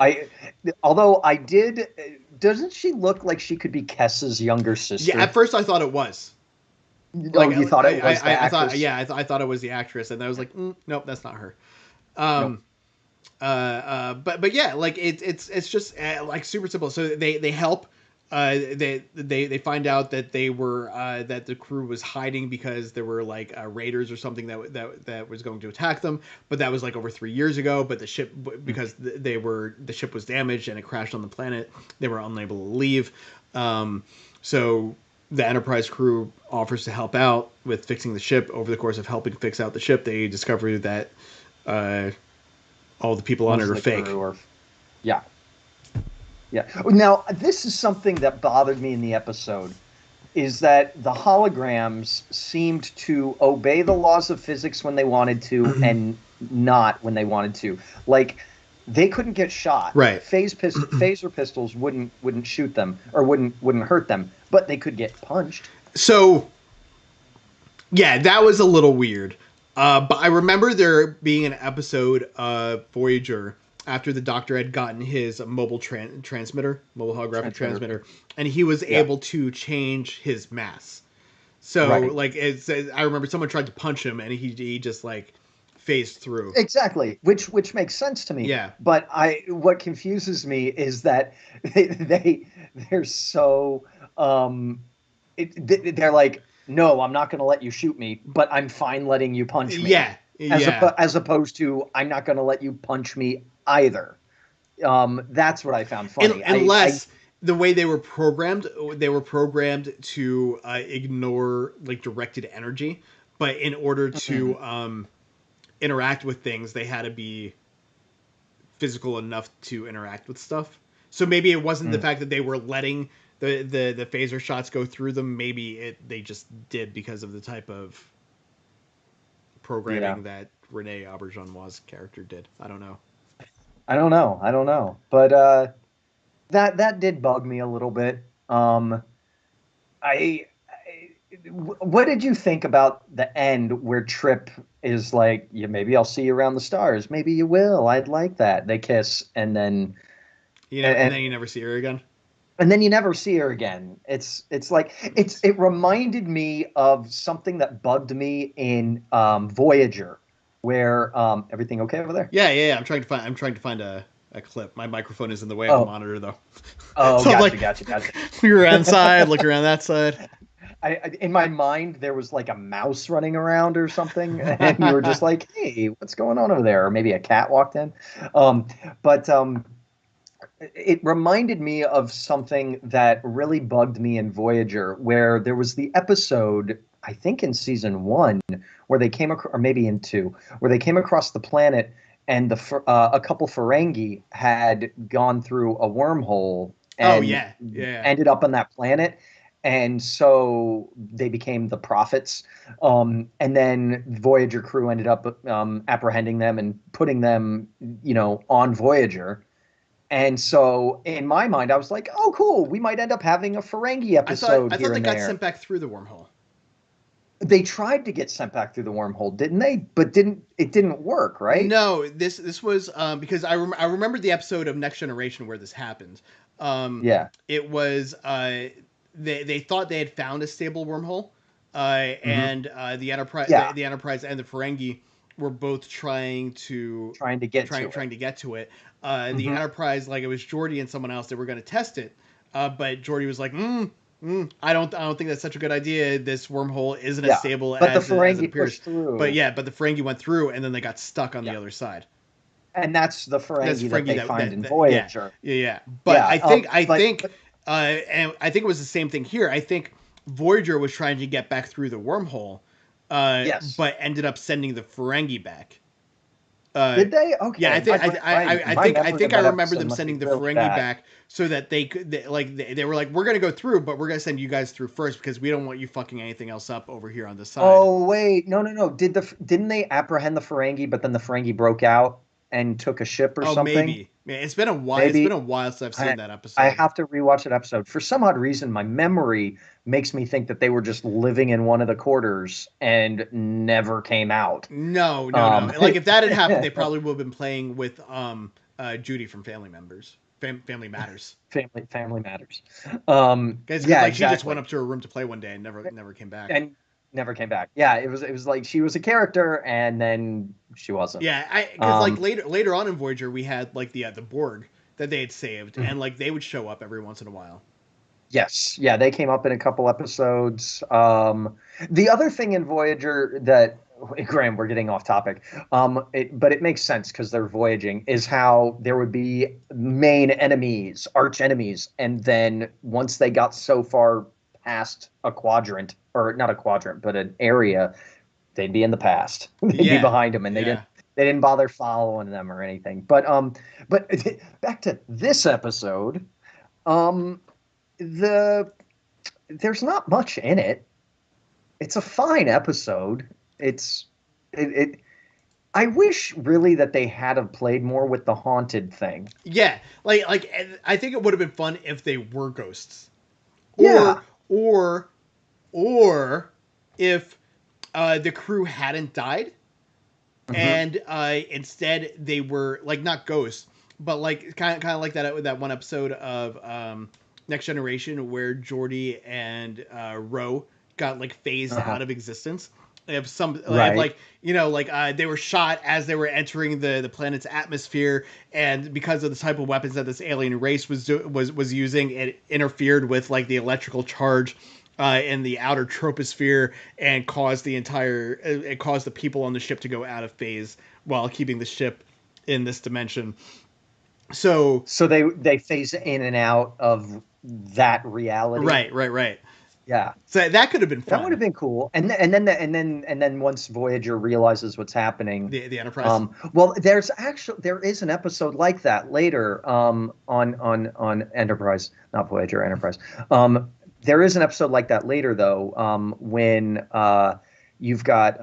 S2: doesn't she look like she could be Kess's younger sister?
S1: Yeah, at first I thought it was.
S2: Oh, you thought it was the
S1: I thought,
S2: actress?
S1: yeah, I thought it was the actress, and I was like, nope, that's not her.
S2: Nope.
S1: But yeah, like it's just like super simple. So they help. They find out that they were that the crew was hiding because there were like raiders or something that was going to attack them. But that was like over 3 years ago. But the ship, because the ship was damaged and it crashed on the planet, they were unable to leave. So the Enterprise crew offers to help out with fixing the ship. Over the course of helping fix out the ship, they discover that all the people on it are fake.
S2: Yeah. Yeah. Now, this is something that bothered me in the episode, is that the holograms seemed to obey the laws of physics when they wanted to and not when they wanted to. Like, they couldn't get shot.
S1: Right.
S2: Phaser pistols wouldn't shoot them or wouldn't hurt them, but they could get punched.
S1: So, yeah, that was a little weird. But I remember there being an episode of Voyager after the Doctor had gotten his mobile mobile holographic transmitter, and he was able to change his mass. So, like, I remember someone tried to punch him, and he just like phased through.
S2: Exactly, which makes sense to me.
S1: Yeah.
S2: But what confuses me is that they're so they're like, no, I'm not going to let you shoot me, but I'm fine letting you punch me.
S1: Yeah.
S2: As opposed to, I'm not going to let you punch me either. That's what I found funny.
S1: Unless the way they were programmed to ignore like directed energy, but in order to interact with things, they had to be physical enough to interact with stuff. So maybe it wasn't the fact that they were letting the phaser shots go through them. Maybe they just did because of the type of programming that Renee Auberjonois' character did. I don't know.
S2: But that did bug me a little bit. What did you think about the end where Trip is like, yeah, maybe I'll see you around the stars. Maybe you will. I'd like that. They kiss, and then
S1: and then you never see her again.
S2: And then you never see her again. It reminded me of something that bugged me in Voyager, where everything okay over there?
S1: Yeah. I'm trying to find a clip. My microphone is in the way of the monitor though.
S2: Oh, so gotcha.
S1: We were inside, look around that side.
S2: In my mind, there was like a mouse running around or something, and you were just like, "Hey, what's going on over there?" Or maybe a cat walked in. It reminded me of something that really bugged me in Voyager, where there was the episode, I think in season 1, where they came across, or maybe in 2, where they came across the planet, and a couple Ferengi had gone through a wormhole and ended up on that planet. And so they became the prophets. And then Voyager crew ended up apprehending them and putting them, on Voyager. And so in my mind, I was like, oh, cool. We might end up having a Ferengi episode.
S1: I thought they got sent back through the wormhole.
S2: They tried to get sent back through the wormhole, didn't they? But it didn't work, right?
S1: No, this was because I remember the episode of Next Generation where this happened. It was they thought they had found a stable wormhole, and the Enterprise and the Ferengi were both trying to get to it. The Enterprise, like it was Geordi and someone else, they were going to test it, but Geordi was like, I don't think that's such a good idea. This wormhole isn't as stable as it appears. Through. But the Ferengi went through, and then they got stuck on the other side.
S2: And that's the Ferengi that they find in Voyager.
S1: Yeah. But I think and I think it was the same thing here. I think Voyager was trying to get back through the wormhole, but ended up sending the Ferengi back.
S2: Did they? Okay.
S1: Yeah, I think I remember them sending the Ferengi back so that they could they were like, we're gonna go through, but we're gonna send you guys through first because we don't want you fucking anything else up over here on the side.
S2: Oh wait, no. Didn't they apprehend the Ferengi, but then the Ferengi broke out and took a ship or something?
S1: Maybe. Man, it's been a while. It's been a while since I've seen that episode.
S2: I have to rewatch that episode. For some odd reason, my memory makes me think that they were just living in one of the quarters and never came out.
S1: No. Like if that had happened, they probably would have been playing with Judy from Family Matters. Family Matters.
S2: Family Matters.
S1: She just went up to her room to play one day and never came back.
S2: never came back. Yeah, it was like she was a character and then she wasn't.
S1: Yeah, because like later on in Voyager, we had like the Borg that they had saved, and like they would show up every once in a while.
S2: Yes, yeah, they came up in a couple episodes. The other thing in Voyager that, Graham, we're getting off topic, but it makes sense because they're voyaging, is how there would be main enemies, arch enemies, and then once they got so far past a quadrant, or not a quadrant, but an area, they'd be in the past. They'd be behind them, and they didn't bother following them or anything. But back to this episode. Um, the there's not much in it. It's a fine episode. It I wish really that they had have played more with the haunted thing.
S1: Yeah, like I think it would have been fun if they were ghosts,
S2: Yeah.
S1: or or if the crew hadn't died, and instead they were like not ghosts, but like kind of like that one episode of Next Generation where Geordi and Ro got like phased out of existence. If some if, like like they were shot as they were entering the planet's atmosphere, and because of the type of weapons that this alien race was using, it interfered with like the electrical charge in the outer troposphere and caused it caused the people on the ship to go out of phase while keeping the ship in this dimension. So
S2: they phase in and out of that reality.
S1: Right.
S2: Yeah.
S1: So that could have been fun.
S2: That would have been cool. And then once Voyager realizes what's happening,
S1: the Enterprise.
S2: Well, there is an episode like that later on Enterprise, not Voyager, Enterprise. There is an episode like that later though, when you've got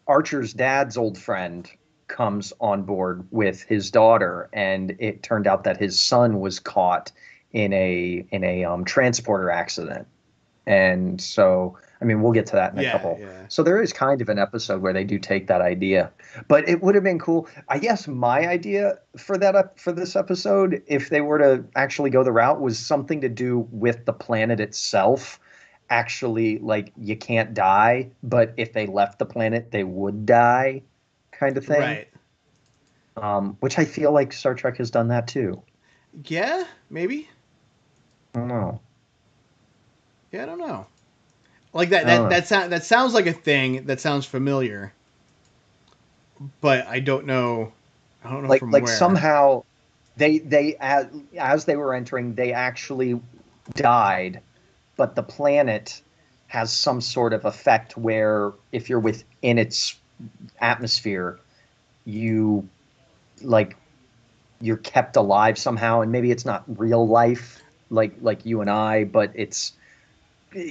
S2: Archer's dad's old friend comes on board with his daughter, and it turned out that his son was caught in a transporter accident. And so, I mean, we'll get to that in a couple. Yeah. So there is kind of an episode where they do take that idea, but it would have been cool. I guess my idea for this episode, if they were to actually go the route, was something to do with the planet itself. Actually, like, you can't die, but if they left the planet, they would die, kind of thing. Right. Which I feel like Star Trek has done that too.
S1: Yeah, maybe.
S2: I don't know.
S1: Yeah, I don't know. Like that sounds like a thing that sounds familiar, but I don't know. I don't know
S2: like
S1: from
S2: like
S1: where.
S2: Somehow they as they were entering, they actually died, but the planet has some sort of effect where if you're within its atmosphere, you're kept alive somehow, and maybe it's not real life like you and I, but it's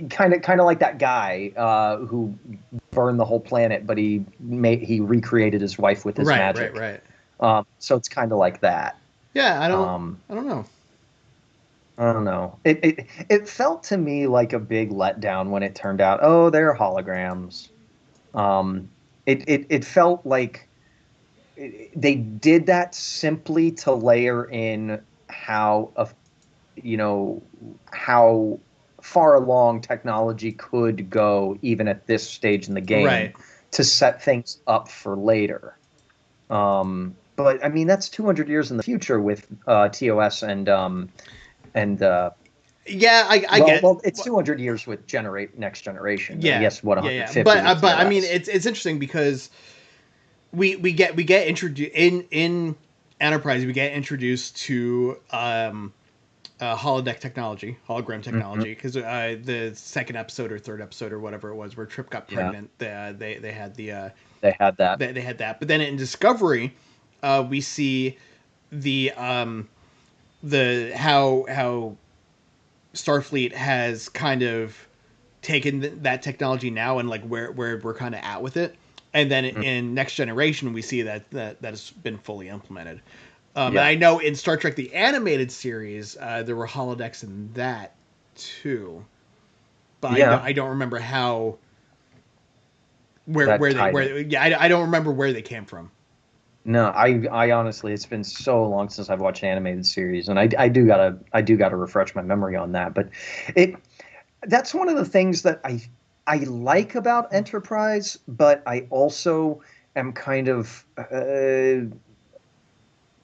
S2: kind of like that guy who burned the whole planet, but he recreated his wife with his magic.
S1: Right.
S2: So it's kind of like that.
S1: Yeah, I don't know.
S2: I don't know. It felt to me like a big letdown when it turned out, oh, they're holograms. It felt like they did that simply to layer in how far along technology could go even at this stage in the game, to set things up for later. But I mean, that's 200 years in the future with TOS and
S1: yeah, I get.
S2: Well, it's 200 years with Next Generation.
S1: Yeah,
S2: yes, 150.
S1: But I mean, it's interesting because we get introduced in Enterprise. We get introduced to holodeck technology, hologram technology, because the second episode or third episode or whatever it was, where Trip got pregnant, they had that. But then in Discovery, we see the how Starfleet has kind of taken that technology now and like where we're kind of at with it. And then in Next Generation, we see that has been fully implemented. And I know in Star Trek the Animated Series, there were holodecks in that too, but I don't remember how I don't remember where they came from.
S2: No, I honestly, it's been so long since I've watched animated series, and I do gotta refresh my memory on that. But that's one of the things that I like about Enterprise, but I also am kind of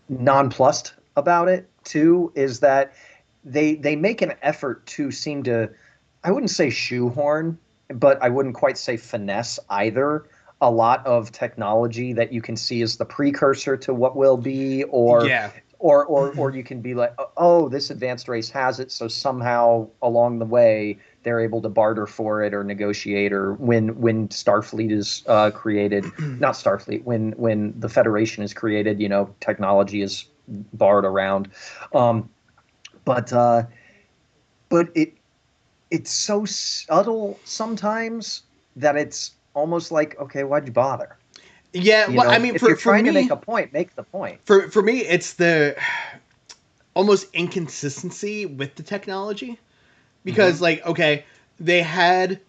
S2: nonplussed about it too. Is that they make an effort to seem to, I wouldn't say shoehorn, but I wouldn't quite say finesse either. A lot of technology that you can see as the precursor to what will be, or
S1: Yeah.
S2: or you can be like, oh, this advanced race has it, so somehow along the way they're able to barter for it or negotiate, or when Starfleet is created, not Starfleet, when the Federation is created, technology is barred around. Um, but it's so subtle sometimes that it's almost like, okay, why'd you bother?
S1: Yeah, well, I mean,
S2: If you're
S1: for
S2: trying to make
S1: me,
S2: a point, make the point.
S1: for me, it's the almost inconsistency with the technology because,
S2: Hmm.
S1: like, okay, they had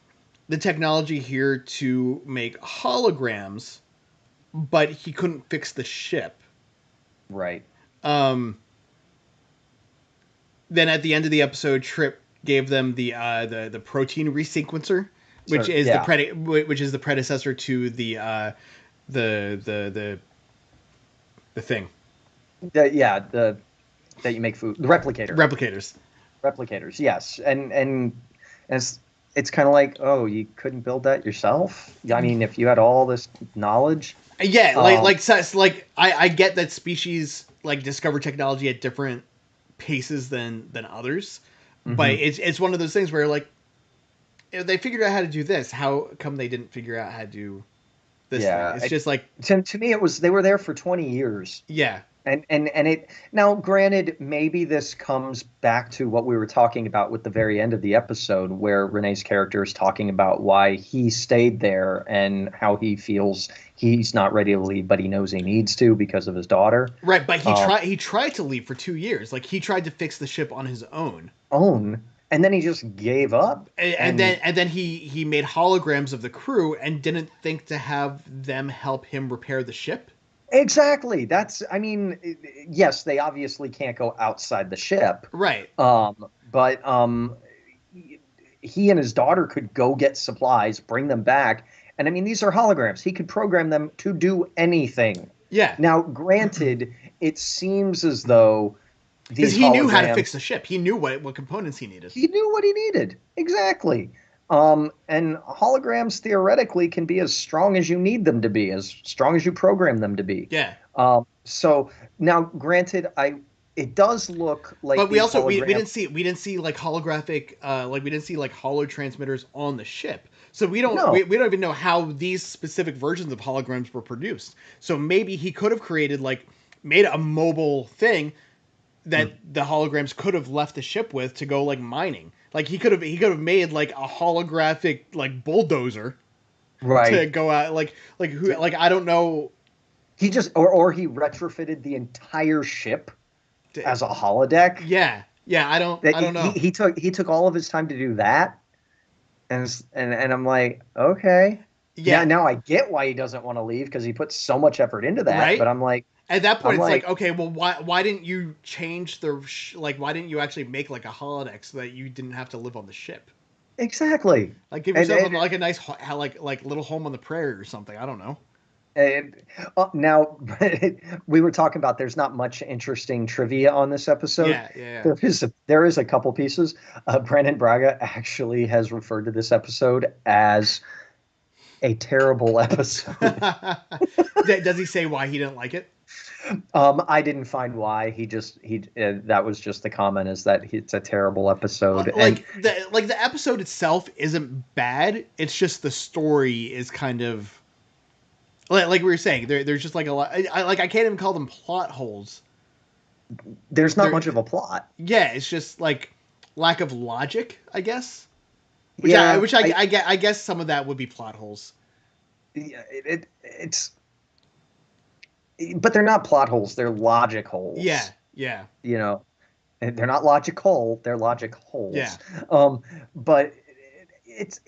S1: the technology here to make holograms, but he couldn't fix the ship.
S2: Right.
S1: Um, then at the end of the episode, Trip gave them the protein resequencer, which
S2: So
S1: is
S2: yeah,
S1: which is the predecessor to the the the the thing
S2: the that you make food, the replicator,
S1: replicators.
S2: replicators. Yes, and it's kind of like, oh, you couldn't build that yourself. I mean, if you had all this knowledge,
S1: Yeah,
S2: um,
S1: like I get that species like discover technology at different paces than others, but
S2: mhm.
S1: it's one of those things where like if they figured out how to do this, how come they didn't figure out how to do this thing?
S2: Yeah.
S1: It's just like
S2: To me, it was they were there for 20 years.
S1: yeah,
S2: And it now, granted, maybe this comes back to what we were talking about with the very end of the episode, where Renee's character is talking about why he stayed there and how he feels he's not ready to leave, but he knows he needs to because of his daughter.
S1: right. But
S2: Um,
S1: he tried to leave for 2 years. Like he tried to fix the ship on his own,
S2: own, and then he just gave up. And
S1: and then he made holograms of the crew and didn't think to have them help him repair the ship.
S2: exactly, I mean, yes, they obviously can't go outside the ship,
S1: Right.
S2: but he and his daughter could go get supplies, bring them back. And I mean, these are holograms. He could program them to do anything.
S1: Yeah.
S2: Now, granted, it seems as though
S1: Because
S2: these
S1: he knew how to fix
S2: holograms,
S1: the ship. He knew what components he needed.
S2: he knew what he needed. Exactly. And holograms theoretically can be as strong as you need them to be, as strong as you program them to be.
S1: Yeah.
S2: So now, granted, it does look like
S1: But we
S2: these
S1: also
S2: holograms.
S1: we didn't see like holographic like we didn't see like holo transmitters on the ship. So
S2: No.
S1: we don't even know how these specific versions of holograms were produced. So maybe he could have created like made a mobile thing that
S2: Hmm.
S1: the holograms could have left the ship with to go like mining. Like he could have made like a holographic like bulldozer to
S2: Right.
S1: go out like who like I don't know.
S2: He just or he retrofitted the entire ship as a holodeck.
S1: Yeah, yeah.
S2: That
S1: I don't know.
S2: he took all of his time to do that, and I'm like, okay,
S1: Yeah,
S2: now I get why he doesn't want to leave, because he put so much effort into that. But
S1: right. At that point,
S2: I'm
S1: it's like,
S2: like,
S1: okay, well, why didn't you change like why didn't you actually make like a holodeck so that you didn't have to live on the ship?
S2: exactly.
S1: Like give
S2: And
S1: yourself
S2: and,
S1: like a nice like little home on the prairie or something. I don't know.
S2: and now we were talking about there's not much interesting trivia on this episode.
S1: Yeah, yeah,
S2: There is a couple pieces. Brandon Braga actually has referred to this episode as a terrible episode.
S1: yeah. Does he say why he didn't like it?
S2: I didn't find why. He that was just the comment, is that it's a terrible episode. And
S1: Like the episode itself isn't bad. It's just the story is kind of like we were saying. There's just like a lot. I can't even call them plot holes.
S2: there's not
S1: There,
S2: much of a plot.
S1: yeah, it's just like lack of logic, I guess.
S2: Yeah,
S1: Which I guess some of that would be plot holes.
S2: yeah, it's but they're not plot holes, they're logic
S1: Yeah,
S2: holes.
S1: yeah,
S2: You know, they're not logical, they're logic
S1: yeah.
S2: holes. Um, but it's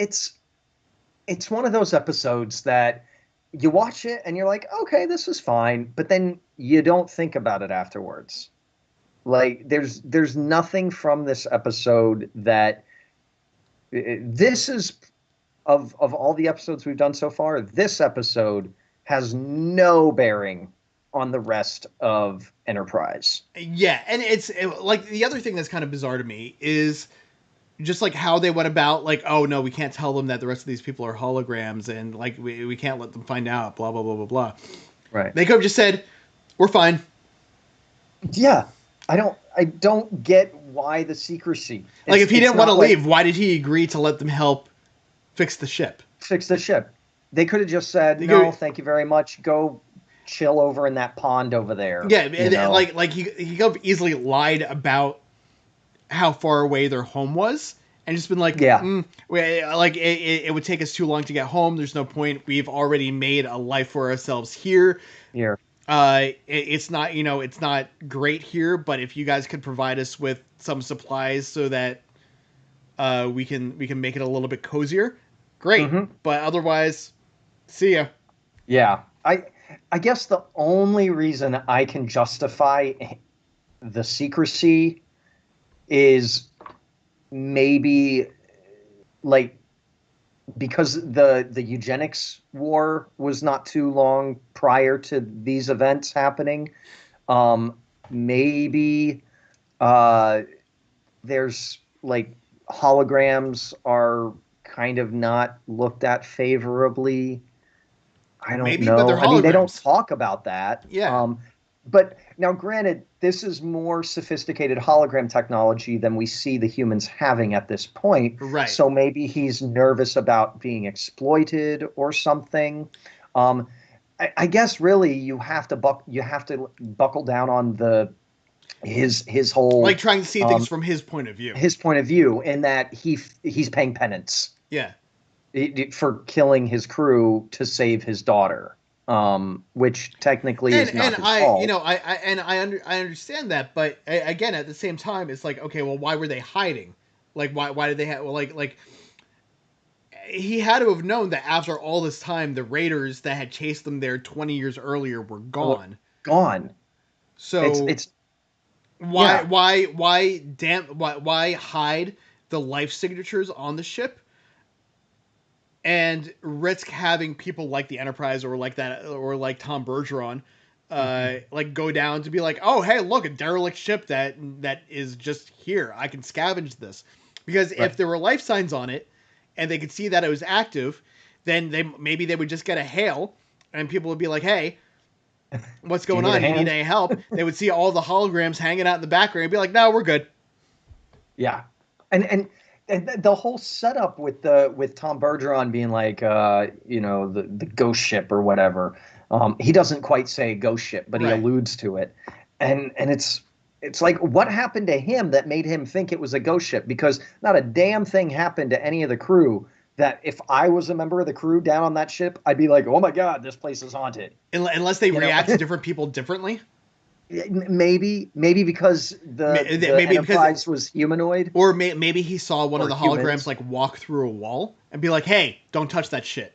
S2: it's one of those episodes that you watch it and you're like, okay, this is fine, but then you don't think about it afterwards. Like there's nothing from this episode that this is of all the episodes we've done so far, this episode has no bearing on the rest of Enterprise.
S1: Yeah, and like the other thing that's kind of bizarre to me is just like how they went about, like, oh no, we can't tell them that the rest of these people are holograms, and like we can't let them find out, blah blah blah blah blah.
S2: Right.
S1: They could have just said, we're fine.
S2: Yeah. I don't get why the secrecy.
S1: Like, if he didn't want to
S2: like,
S1: leave, why did he agree to let them help fix the ship?
S2: Fix the ship. They could have just said, no, thank you very much. Go chill over in that pond over there.
S1: Yeah, like he could have easily lied about how far away their home was, and just been like, like it would take us too long to get home. There's no point. We've already made a life for ourselves here.
S2: Here.
S1: It's not, it's not great here, but if you guys could provide us with some supplies so that we can make it a little bit cozier, great. Mm-hmm. But otherwise, see ya.
S2: Yeah. I guess the only reason I can justify the secrecy is maybe like because the eugenics war was not too long prior to these events happening. Maybe there's like holograms are kind of not looked at favorably. I don't know.
S1: But they're holograms.
S2: I mean, they don't talk about that.
S1: Yeah.
S2: But now, granted, this is more sophisticated hologram technology than we see the humans having at this point.
S1: Right.
S2: So maybe he's nervous about being exploited or something. I guess really you have to buckle down on his whole,
S1: like, trying to see things from his point of view.
S2: His point of view, in that he's paying penance.
S1: Yeah.
S2: For killing his crew to save his daughter. Which technically is not his fault.
S1: I understand that, but again, at the same time, it's like, okay, well, why were they hiding? Like, why did they have? Well, like he had to have known that after all this time, the raiders that had chased them there 20 years earlier were gone.
S2: Gone.
S1: So
S2: it's
S1: why hide the life signatures on the ship? And risk having people like the Enterprise or like Tom Bergeron, like go down to be like, oh, hey, look, a derelict ship that is just here. I can scavenge this. Because if there were life signs on it and they could see that it was active, then maybe they would just get a hail and people would be like, hey, what's going on? You need any help? They would see all the holograms hanging out in the background and be like, no, we're good.
S2: Yeah. And the whole setup with Tom Bergeron being like, the ghost ship or whatever. He doesn't quite say ghost ship, but he alludes to it. And it's like, what happened to him that made him think it was a ghost ship? Because not a damn thing happened to any of the crew that if I was a member of the crew down on that ship, I'd be like, oh my God, this place is haunted.
S1: Unless they react to different people differently.
S2: Maybe because the Enterprise was humanoid,
S1: or maybe he saw one of the holograms like walk through a wall and be like, "Hey, don't touch that shit."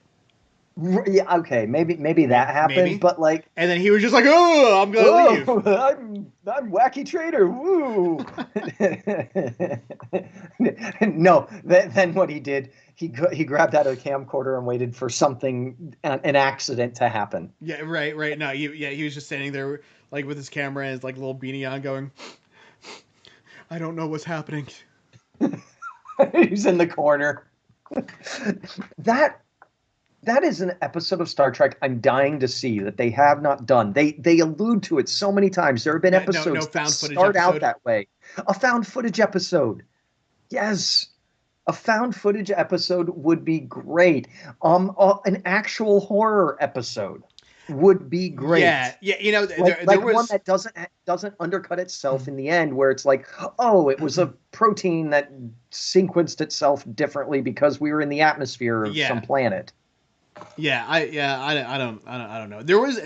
S2: Yeah, okay, maybe that happened, but like,
S1: and then he was just like, "Oh, I'm gonna leave.
S2: I'm wacky trader." Woo! No, then what he did, he grabbed out a camcorder and waited for an accident to happen.
S1: Yeah, right. No, he was just standing there, like with his camera and his like little beanie on, going, "I don't know what's happening."
S2: He's in the corner. That is an episode of Star Trek I'm dying to see that they have not done. They allude to it so many times. There have been episodes that start out that way. A found footage episode. Yes. A found footage episode would be great. An actual horror episode would be great.
S1: Yeah.
S2: There was one that doesn't undercut itself in the end, where it's like, oh, it was a protein that sequenced itself differently because we were in the atmosphere of some planet.
S1: Yeah, I don't know. There was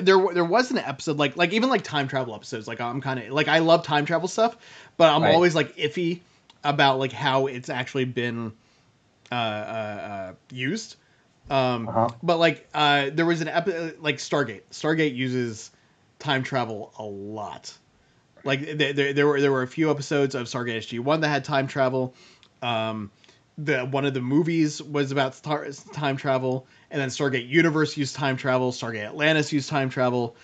S1: an episode like even like time travel episodes. Like I'm kind of like, I love time travel stuff, but I'm always like iffy about like how it's actually been used. But like there was an episode like Stargate. Stargate uses time travel a lot. Like there were a few episodes of Stargate SG-1 that had time travel. one of the movies was about time travel, and then Stargate Universe used time travel, Stargate Atlantis used time travel.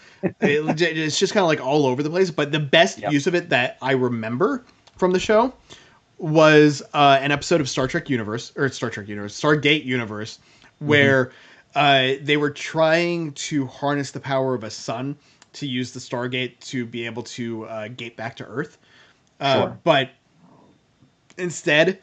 S1: It's just kind of like all over the place. But the best use of it that I remember from the show was an episode of Stargate Universe, where they were trying to harness the power of a sun to use the Stargate to be able to gate back to Earth. But instead,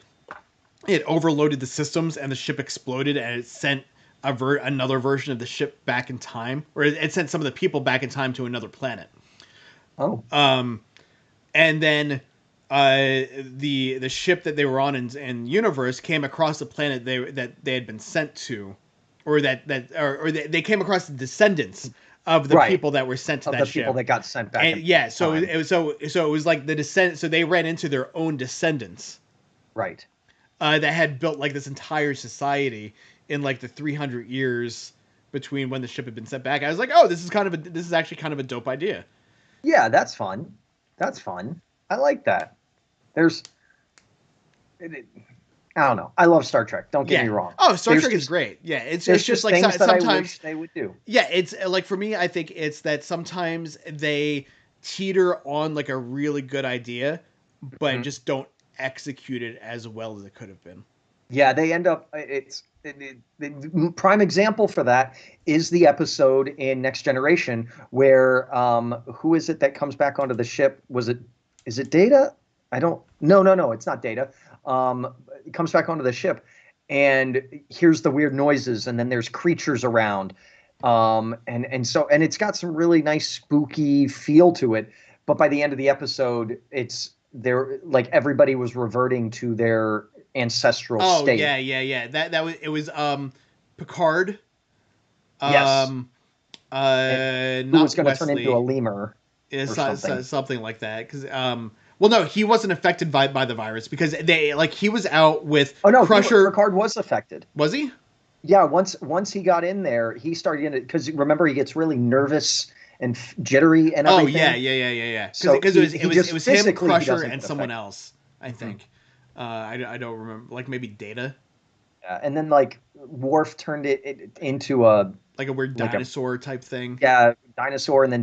S1: it overloaded the systems and the ship exploded, and it sent another version of the ship back in time, or it sent some of the people back in time to another planet. And then the ship that they were on in Universe came across the planet that they had been sent to, or they came across the descendants of the people that were sent to that ship.
S2: The people that got sent back.
S1: And it was like the descent. So they ran into their own descendants,
S2: right?
S1: That had built like this entire society in like the 300 years between when the ship had been sent back. I was like, oh, this is actually kind of a dope idea.
S2: Yeah, that's fun. I like that. I don't know. I love Star Trek. Don't get me wrong.
S1: Oh, Star Trek is great. Yeah, it's just like
S2: things
S1: sometimes
S2: that I wish they would do.
S1: Yeah, it's like for me, I think it's that sometimes they teeter on like a really good idea, but just don't execute it as well as it could have been.
S2: Yeah, they end up. The prime example for that is the episode in Next Generation where who is it that comes back onto the ship? Is it Data? No, it's not Data. It comes back onto the ship and hears the weird noises, and then there's creatures around. And it's got some really nice spooky feel to it. But by the end of the episode, like everybody was reverting to their ancestral state.
S1: Oh yeah. It was Picard.
S2: Yes.
S1: Who
S2: was going to turn into a lemur.
S1: Something like that. Because well, no, he wasn't affected by the virus because he was out with Crusher.
S2: Picard was affected.
S1: Was he?
S2: Yeah. Once he got in there, he started getting it because remember he gets really nervous and jittery and everything.
S1: Oh yeah. Because it was him, Crusher, and someone else. I think. I don't remember. Like maybe Data.
S2: Yeah, and then like Worf turned it into a
S1: weird dinosaur type thing.
S2: Yeah, dinosaur, and then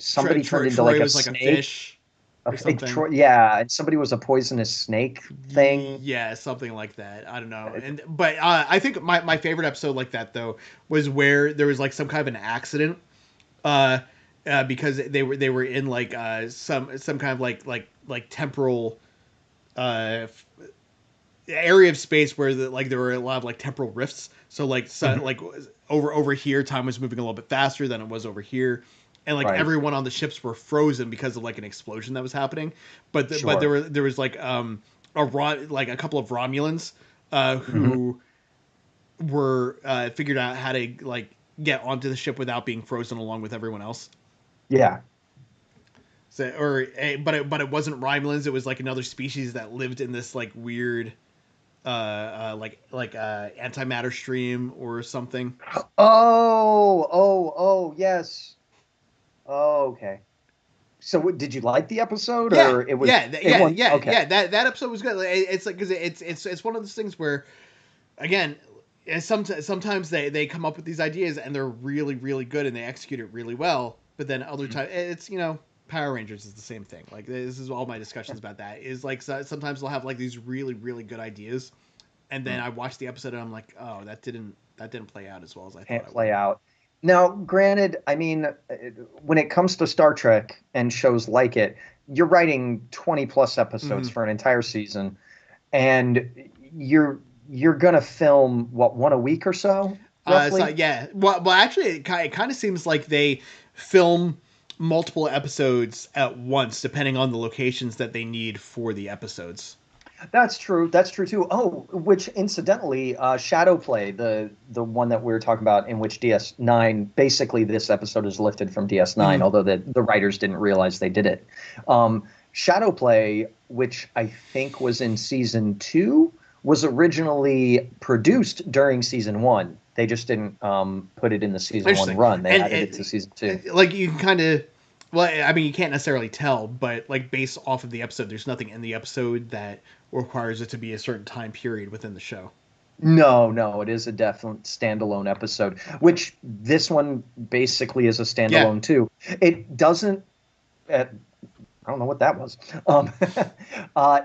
S2: somebody turned into like a snake.
S1: Like a fish. Or something.
S2: Yeah, and somebody was a poisonous snake thing.
S1: Yeah, something like that. I don't know. But I think my favorite episode like that though was where there was like some kind of an accident, because they were in like some kind of like temporal area of space where there were a lot of like temporal rifts. So like over here, time was moving a little bit faster than it was over here. And everyone on the ships were frozen because of like an explosion that was happening, but there was like a couple of Romulans who were figured out how to like get onto the ship without being frozen along with everyone else.
S2: Yeah.
S1: So but it wasn't Romulans. It was like another species that lived in this like weird antimatter stream or something.
S2: Oh yes. Oh, okay. So, did you like the episode, or it was?
S1: Okay. That episode was good. It's like because it's one of those things where, again, sometimes they come up with these ideas and they're really really good and they execute it really well. But then other times it's Power Rangers is the same thing. Like this is all my discussions about that is like sometimes they'll have like these really really good ideas, and then I watch the episode and I'm like, oh, that didn't play out as well as I thought it would.
S2: Play out. Now, granted, I mean, when it comes to Star Trek and shows like it, you're writing 20 plus episodes for an entire season, and you're gonna film one a week or so, roughly?
S1: Well, actually, it kind of seems like they film multiple episodes at once, depending on the locations that they need for the episodes.
S2: That's true too. Oh, which incidentally, Shadowplay, the one that we were talking about, in which DS9, basically this episode is lifted from DS9, although the writers didn't realize they did it. Shadowplay, which I think was in season 2, was originally produced during season 1. They just didn't put it in the season 1 run. They added it to season 2.
S1: Like you can kind of Well, I mean, you can't necessarily tell, but like based off of the episode, there's nothing in the episode that requires it to be a certain time period within the show.
S2: No, it is a definite standalone episode, which this one basically is a
S1: Yeah.
S2: standalone too. It doesn't. I don't know what that was. Um,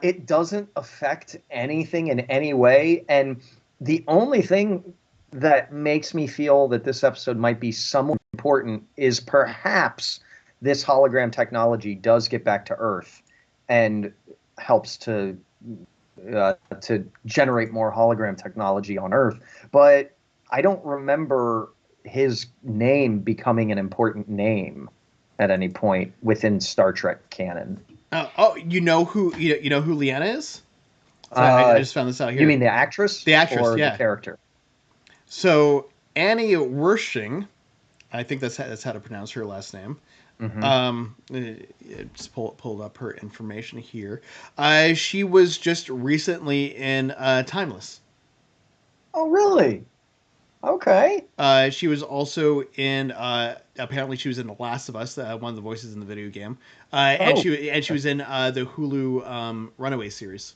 S2: it doesn't affect anything in any way, and the only thing that makes me feel that this episode might be somewhat important is perhaps this hologram technology does get back to Earth and helps to generate more hologram technology on Earth. But I don't remember his name becoming an important name at any point within Star Trek canon.
S1: You know who Leanna is? So I
S2: Uh,
S1: just found this out
S2: you
S1: here.
S2: mean the actress
S1: The actress,
S2: or the
S1: yeah.
S2: character?
S1: So Annie Wershing, I think that's how to pronounce her last name.
S2: Mm-hmm.
S1: Just pulled up her information here. She was just recently in Timeless.
S2: Oh, really? Okay.
S1: She was also in. Apparently, she was in The Last of Us, one of the voices in the video game,
S2: Oh,
S1: and she was in the Hulu Runaway series.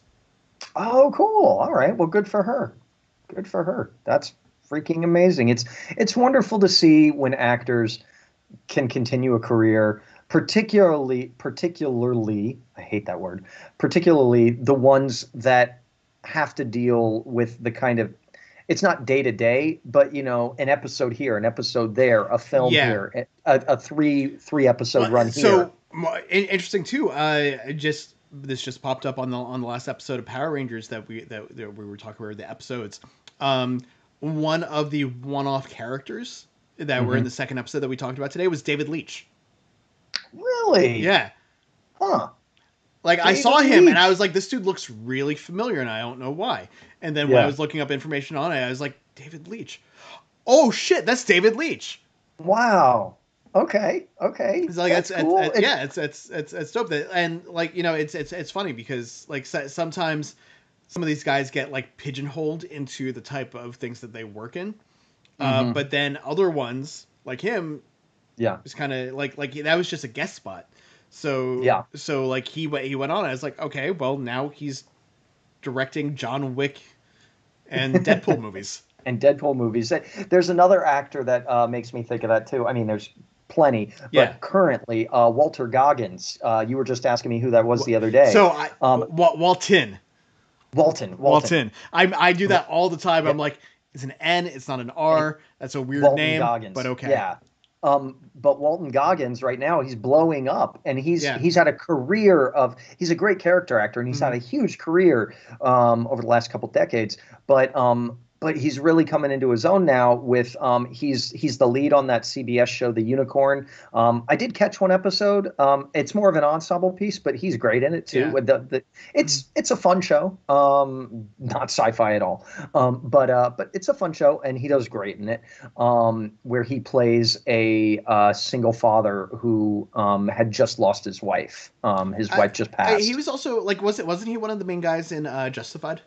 S2: oh, cool. All right. Well, good for her. Good for her. That's freaking amazing. It's wonderful to see when actors can continue a career, particularly I hate that word, particularly the ones that have to deal with the kind of it's not day to day, but an episode here, an episode there, a film
S1: Yeah.
S2: here, a three episode
S1: Well,
S2: run here.
S1: so interesting too. This just popped up on the last episode of Power Rangers that we were talking about the episodes. One of the one-off characters that were in
S2: Hmm.
S1: the second episode that we talked about today was David Leitch.
S2: Really?
S1: Yeah.
S2: Huh.
S1: Like I
S2: David
S1: saw him and I
S2: Leitch.
S1: was like, this dude looks really familiar and I don't know why. And then when I
S2: Yeah.
S1: was looking up information on it, I was like, David Leitch. Oh shit, that's David Leitch.
S2: Wow. Okay. Okay.
S1: It's like
S2: That's cool.
S1: yeah, it's dope. And like it's funny because like sometimes some of these guys get like pigeonholed into the type of things that they work in,
S2: Hmm.
S1: but then other ones like him
S2: Yeah.
S1: was kind of like that was just a guest spot. So
S2: Yeah.
S1: like he went on. And I was like, okay, well now he's directing John Wick and Deadpool movies.
S2: And Deadpool movies. There's another actor that makes me think of that too. I mean, there's plenty,
S1: Yeah.
S2: but currently, Walter Goggins. You were just asking me who that was the other day.
S1: So Walton.
S2: Walton.
S1: I do that all the time.
S2: Yeah.
S1: I'm like, it's an N, it's not an
S2: And
S1: R. That's a weird
S2: Walton
S1: name,
S2: Goggins.
S1: but okay.
S2: Yeah. But Walton Goggins right now he's blowing up, and
S1: Yeah.
S2: he's had a career of he's a great character actor, and he's had a huge career over the last couple decades. But he's really coming into his own now with he's the lead on that CBS show The Unicorn. I did catch one episode. It's more of an ensemble piece, but he's great in it too.
S1: Yeah.
S2: With it's a fun show. Not sci-fi at all. But it's a fun show, and he does great in it. Where he plays a single father who had just lost his wife. His wife just passed.
S1: He was also like, wasn't he one of the main guys in Justified?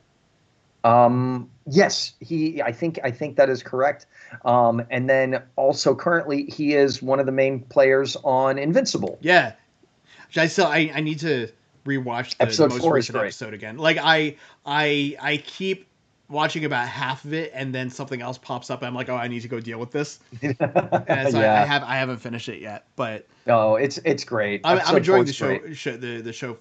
S2: Yes, I think that is correct. And then also currently he is one of the main players on Invincible.
S1: Yeah. I need to rewatch the
S2: Episode
S1: most
S2: 4 is
S1: recent
S2: great.
S1: episode again. Like I keep watching about half of it and then something else pops up and I'm like, oh, I need to go deal with this. And so
S2: Yeah.
S1: I haven't finished it yet, but
S2: Oh, it's great.
S1: I'm
S2: Episode
S1: enjoying
S2: 4
S1: the
S2: is
S1: show,
S2: great.
S1: the show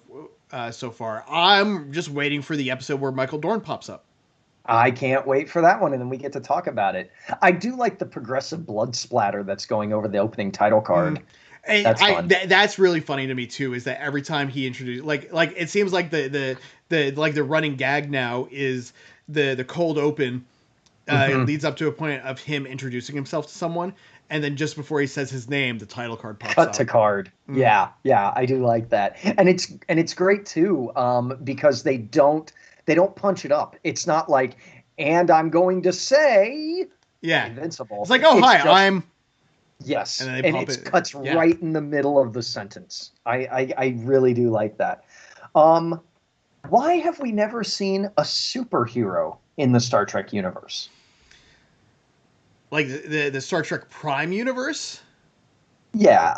S1: so far. I'm just waiting for the episode where Michael Dorn pops up.
S2: I can't wait for that one, and then we get to talk about it. I do like the progressive blood splatter that's going over the opening title card.
S1: And
S2: That's fun.
S1: That's really funny to me too. Is that every time he introduced, like it seems like the running gag now is the cold open. It leads up to a point of him introducing himself to someone, and then just before he says his name, the title card pops
S2: Cut
S1: up.
S2: to card. Yeah, I do like that, and it's great too, because they don't punch it up. It's not like, and I'm going to say,
S1: Yeah,
S2: Invincible.
S1: it's like, oh hi, I'm.
S2: Yes,
S1: And then they pump
S2: it
S1: it.
S2: cuts
S1: Yeah.
S2: right in the middle of the sentence. I really do like that. Why have we never seen a superhero in the Star Trek universe?
S1: Like the Star Trek Prime universe.
S2: Yeah.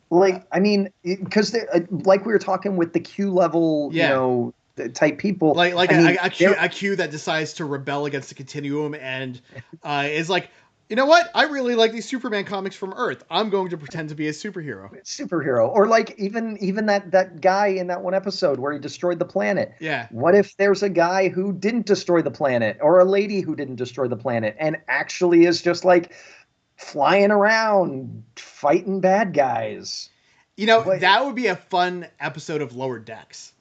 S2: Like, I mean, because like we were talking with the Q level,
S1: Yeah.
S2: type people.
S1: Like
S2: I mean,
S1: a Q that decides to rebel against the continuum and is like, you know what? I really like these Superman comics from Earth. I'm going to pretend to be a superhero.
S2: superhero, or like even that guy in that one episode where he destroyed the planet.
S1: Yeah.
S2: What if there's a guy who didn't destroy the planet, or a lady who didn't destroy the planet, and actually is just like flying around fighting bad guys?
S1: You know,
S2: But
S1: that would be a fun episode of Lower Decks.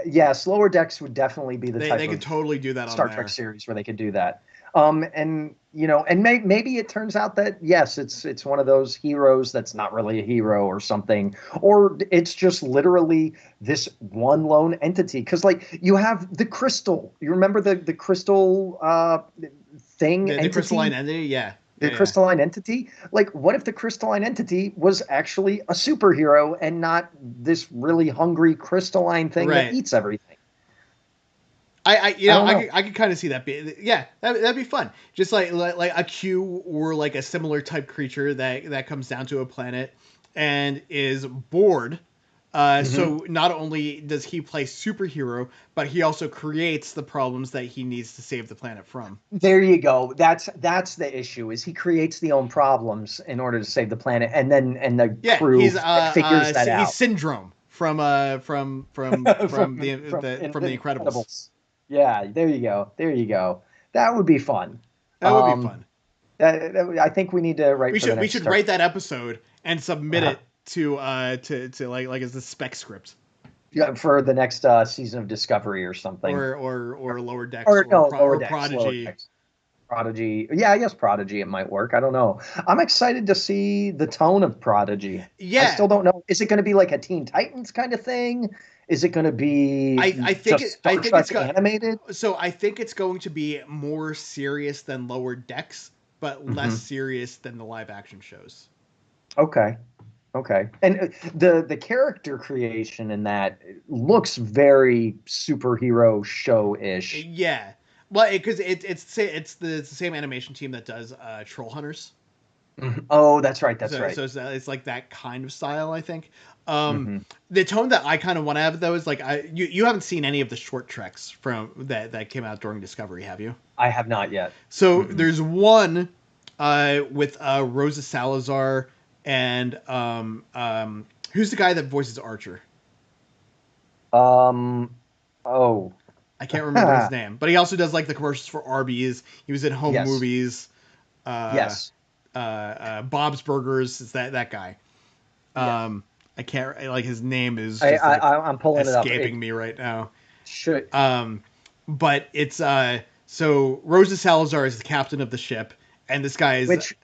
S2: yes, Lower Decks would definitely be the type
S1: They could
S2: of
S1: totally do that on
S2: Star Trek
S1: there.
S2: series where they could do that. And maybe it turns out that yes, it's one of those heroes that's not really a hero or something, or it's just literally this one lone entity. Because like you have the crystal, you remember the crystal thing
S1: The
S2: entity,
S1: crystalline entity, yeah.
S2: the
S1: Yeah, yeah.
S2: crystalline entity. Like, what if the crystalline entity was actually a superhero and not this really hungry crystalline thing that
S1: Right.
S2: eats everything?
S1: You
S2: I
S1: know,
S2: don't know.
S1: I could kind of see that. Yeah, that'd be fun. Just like a Q or like a similar type creature that comes down to a planet and is bored.
S2: Mhm.
S1: So not only does he play superhero, but he also creates the problems that he needs to save the planet from.
S2: There you go. That's the issue. Is he creates the own problems in order to save the planet, and the
S1: Yeah,
S2: crew figures that
S1: he's
S2: out.
S1: Syndrome from from the Incredibles.
S2: Incredibles. Yeah, there you go. There you go. That would be fun.
S1: That would be
S2: Um,
S1: fun.
S2: I think we need to write for the
S1: We
S2: next
S1: should
S2: Star.
S1: write that episode and submit
S2: Uh,
S1: it to like as a spec script
S2: yeah, for the next season of Discovery or something.
S1: or Lower Decks
S2: Or no, Lower
S1: or
S2: Decks. Lower
S1: Prodigy.
S2: Decks. Prodigy. Yeah, I guess Prodigy it might work. I don't know. I'm excited to see the tone of Prodigy. I
S1: Yeah,
S2: still don't know. Is it going to be like a Teen Titans kind of thing? Is it going to be just
S1: I
S2: Star
S1: think it's
S2: Trek
S1: got
S2: animated?
S1: so I think it's going to be more serious than Lower Decks, but less
S2: Hmm.
S1: serious than the live action shows.
S2: Okay. Okay. And the character creation in that looks very superhero show-ish.
S1: Yeah, well, because it's the same animation team that does Troll Hunters.
S2: Mhm. Oh, that's right. That's
S1: So
S2: right.
S1: it's like that kind of style, I think. Um,
S2: Hmm.
S1: the tone that I kind of want to have though is like you haven't seen any of the short treks from that came out during Discovery, have you?
S2: I have not yet.
S1: So
S2: Mm-mm.
S1: there's one with Rosa Salazar and who's the guy that voices Archer?
S2: Um. Oh.
S1: I can't remember his name, but he also does like the commercials for Arby's. He was in Home
S2: Yes.
S1: Movies. Uh,
S2: Yes.
S1: Bob's Burgers is that guy.
S2: Yes.
S1: I can't like his name is just like
S2: I'm pulling it up. It
S1: escaping me right now.
S2: should.
S1: Um, but it's so Rosa Salazar is the captain of the ship, and
S2: Which?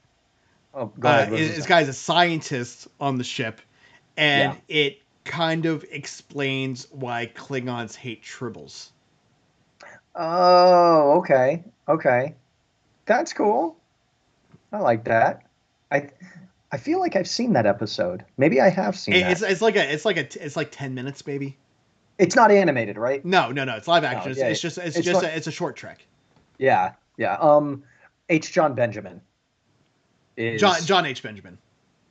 S2: Oh, go ahead. What was
S1: this
S2: this?
S1: guy's a scientist on the ship,
S2: Yeah.
S1: and it kind of explains why Klingons hate tribbles.
S2: Oh, okay. Okay. That's cool. I like that. I I feel like I've seen that episode. Maybe I have seen that.
S1: It's like 10 minutes maybe.
S2: It's not animated, right?
S1: No, it's live
S2: No.
S1: action.
S2: Yeah. It's not.
S1: It's a short trek.
S2: Yeah. Yeah. H. John Benjamin is
S1: John H. Benjamin.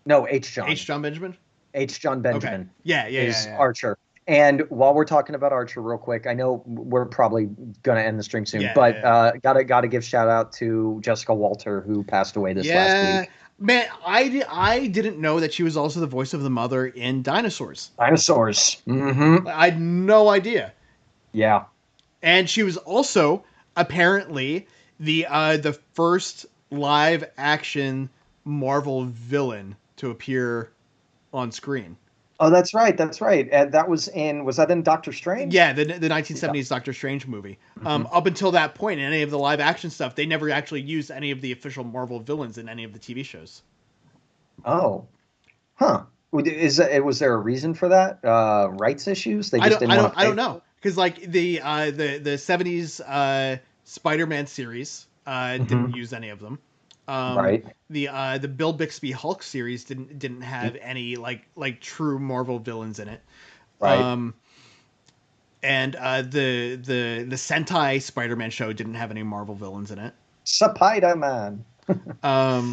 S2: no H.
S1: H.
S2: John.
S1: John Benjamin.
S2: H. John
S1: Okay.
S2: Benjamin is
S1: Yeah.
S2: Archer. And while we're talking about Archer, real quick, I know we're probably gonna end the stream soon, but gotta give shout out to Jessica Walter who passed away this last
S1: Yeah,
S2: week.
S1: man, I didn't know that she was also the voice of the mother in Dinosaurs.
S2: Dinosaurs. Mm-hmm.
S1: I had no idea.
S2: Yeah.
S1: And she was also apparently the first live action Marvel villain to appear on screen.
S2: Oh, that's right. That's right. And that was that in Doctor Strange?
S1: Yeah, the
S2: Yeah.
S1: 1970s Doctor Strange movie.
S2: Hmm.
S1: Up until that point, in any of the live action stuff, they never actually used any of the official Marvel villains in any of the TV shows.
S2: Oh. Huh. Was there a reason for that? Rights issues? They just didn't want to
S1: I
S2: pay
S1: don't know because like the 70s Spider-Man series didn't
S2: Mhm.
S1: use any of them.
S2: Right.
S1: The Bill Bixby Hulk series didn't have any like true Marvel villains in it.
S2: Right.
S1: Um, and the Sentai Spider-Man show didn't have any Marvel villains in it.
S2: Spider-Man.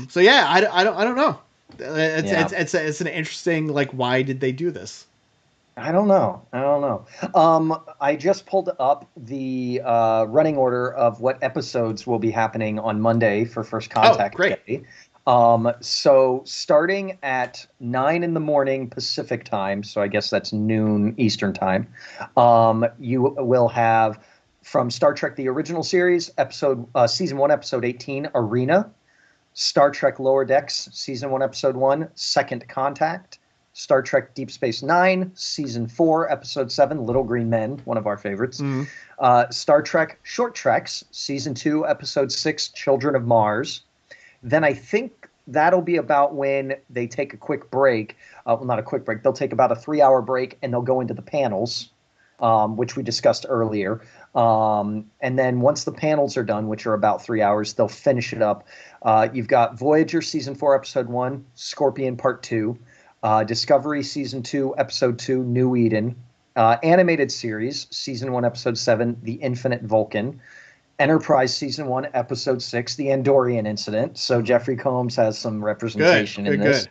S1: So yeah, I don't know. It's an interesting, like, why did they do this?
S2: I don't know. I just pulled up the running order of what episodes will be happening on Monday for First
S1: Oh,
S2: Contact
S1: great.
S2: Day. So starting at 9 in the morning Pacific time, so I guess that's noon Eastern time, you will have from Star Trek the original series, season 1, episode 18, Arena. Star Trek Lower Decks, season 1, episode 1, Second Contact. Star Trek Deep Space Nine, season 4, episode 7, Little Green Men, one of our favorites. Star Trek Short Treks, season 2, episode 6, Children of Mars. Then I think that'll be about when they take a quick break. Well, not a quick break. They'll take about a 3-hour break and they'll go into the panels, which we discussed earlier. And then once the panels are done, which are about 3 hours, they'll finish it up. You've got Voyager season 4, episode 1, Scorpion part 2, Discovery season 2, episode 2, New Eden, animated series season 1, episode 7, The Infinite Vulcan, Enterprise season 1, episode 6, The Andorian Incident. So Jeffrey Combs has some representation in this.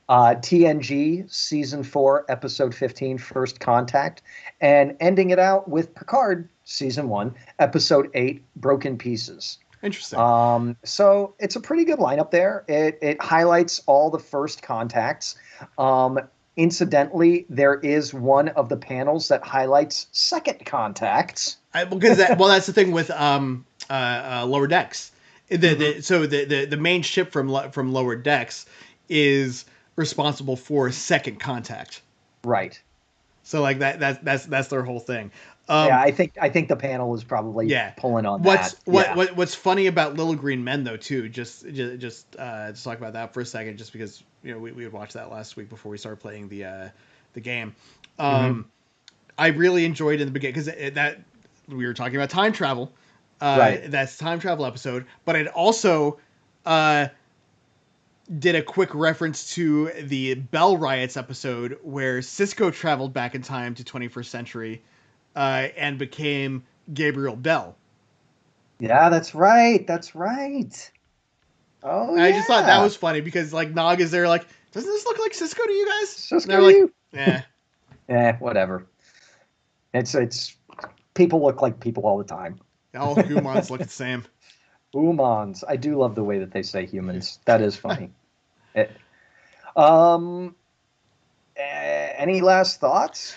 S2: TNG season 4, episode 15, First Contact, and ending it out with Picard season 1, episode 8, Broken Pieces.
S1: Interesting.
S2: So it's a pretty good lineup there. It highlights all the first contacts. Incidentally, there is one of the panels that highlights second contacts.
S1: That's the thing with Lower Decks. So the main ship from Lower Decks is responsible for second contact.
S2: Right.
S1: So like that's their whole thing.
S2: Yeah, I think the panel is probably pulling on that.
S1: What's funny about Little Green Men though too? Just talk about that for a second, just because we would watch that last week before we started playing the game. I really enjoyed in the beginning because that we were talking about time travel.
S2: Right.
S1: That's time travel episode, but it also did a quick reference to the Bell Riots episode where Cisco traveled back in time to 21st century. And became Gabriel Bell.
S2: Yeah, that's right. Oh,
S1: I just thought that was funny because like Nog is there like, doesn't this look like Cisco to you guys?
S2: Cisco to you? Yeah, whatever. It's people look like people all the time.
S1: All humans look the same.
S2: Humans. I do love the way that they say humans. That is funny. Any last thoughts?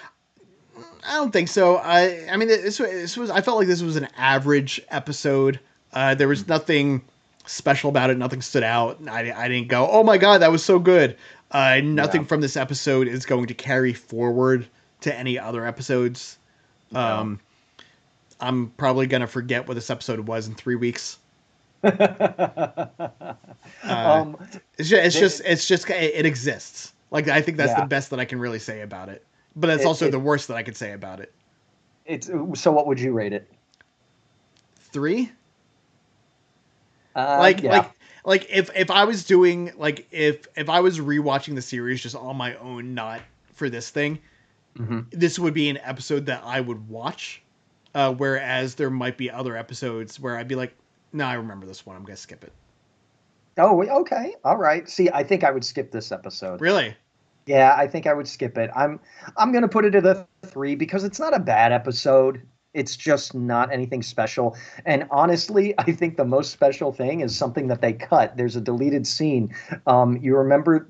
S1: I don't think so. I mean, this was. I felt like this was an average episode. There was nothing special about it. Nothing stood out. I didn't go, oh my god, that was so good. Nothing from this episode is going to carry forward to any other episodes. No. I'm probably gonna forget what this episode was in 3 weeks. It exists. Like I think that's the best that I can really say about it. But it's also the worst that I could say about it.
S2: So what would you rate it?
S1: 3? Like if I was doing like if I was rewatching the series just on my own, not for this thing, this would be an episode that I would watch. Whereas there might be other episodes where I'd be like, no, I remember this one. I'm gonna skip it.
S2: Oh, okay, all right. See, I think I would skip this episode.
S1: Really?
S2: Yeah, I think I would skip it. I'm going to put it at a 3 because it's not a bad episode. It's just not anything special. And honestly, I think the most special thing is something that they cut. There's a deleted scene. You remember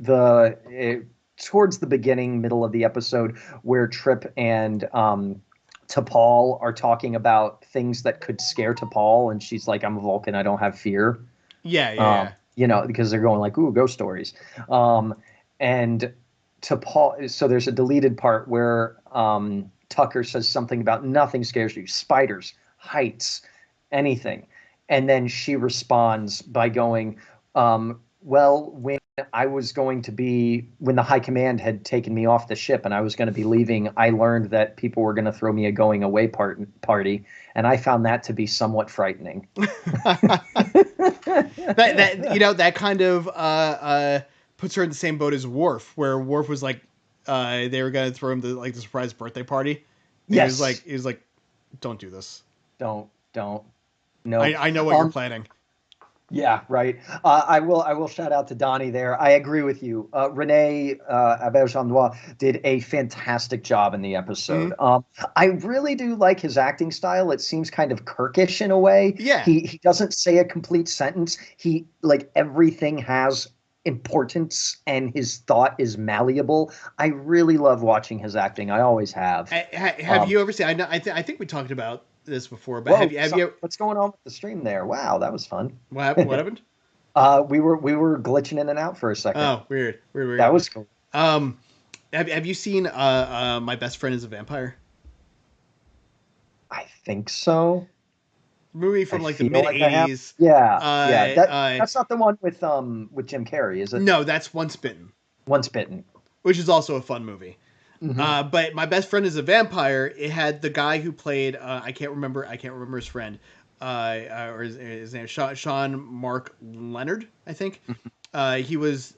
S2: towards the beginning, middle of the episode, where Trip and T'Pol are talking about things that could scare T'Pol, and she's like, "I'm a Vulcan. I don't have fear."
S1: Yeah.
S2: Because they're going like, "Ooh, ghost stories," and T'Pol. So there's a deleted part where Tucker says something about nothing scares you, spiders, heights, anything, and then she responds by going, "Well, when the High Command had taken me off the ship and I was going to be leaving, I learned that people were going to throw me a going away party, and I found that to be somewhat frightening."
S1: that kind of puts her in the same boat as Worf, where Worf was like, they were going to throw him the surprise birthday party. And
S2: yes.
S1: He was like, don't do this.
S2: Don't. No.
S1: I know what you're planning.
S2: Yeah, right. I will shout out to Donnie there. I agree with you. Renee Auberjonois did a fantastic job in the episode.
S1: Mhm.
S2: I really do like his acting style. It seems kind of Kirkish in a way.
S1: Yeah.
S2: He doesn't say a complete sentence. He like everything has importance and his thought is malleable. I really love watching his acting. I always have.
S1: Have
S2: Um,
S1: you ever seen? I know. I think we talked about this before, but
S2: Whoa,
S1: have you?
S2: what's going on with the stream there? Wow, that was fun.
S1: What happened?
S2: We were glitching in and out for a second.
S1: Oh, weird, weird,
S2: That
S1: weird.
S2: was cool.
S1: Um, have you seen My Best Friend is a Vampire?
S2: I think so.
S1: Movie
S2: I
S1: from like the
S2: feel
S1: mid
S2: like I have.
S1: '80s.
S2: Yeah, yeah.
S1: Uh,
S2: That's not the one with Jim Carrey, is it?
S1: no, that's Once Bitten,
S2: Once Bitten.
S1: which is also a fun movie.
S2: Hmm.
S1: But My Best Friend is a Vampire. It had the guy who played I can't remember his friend, or his name Sean Mark Leonard, I think. He was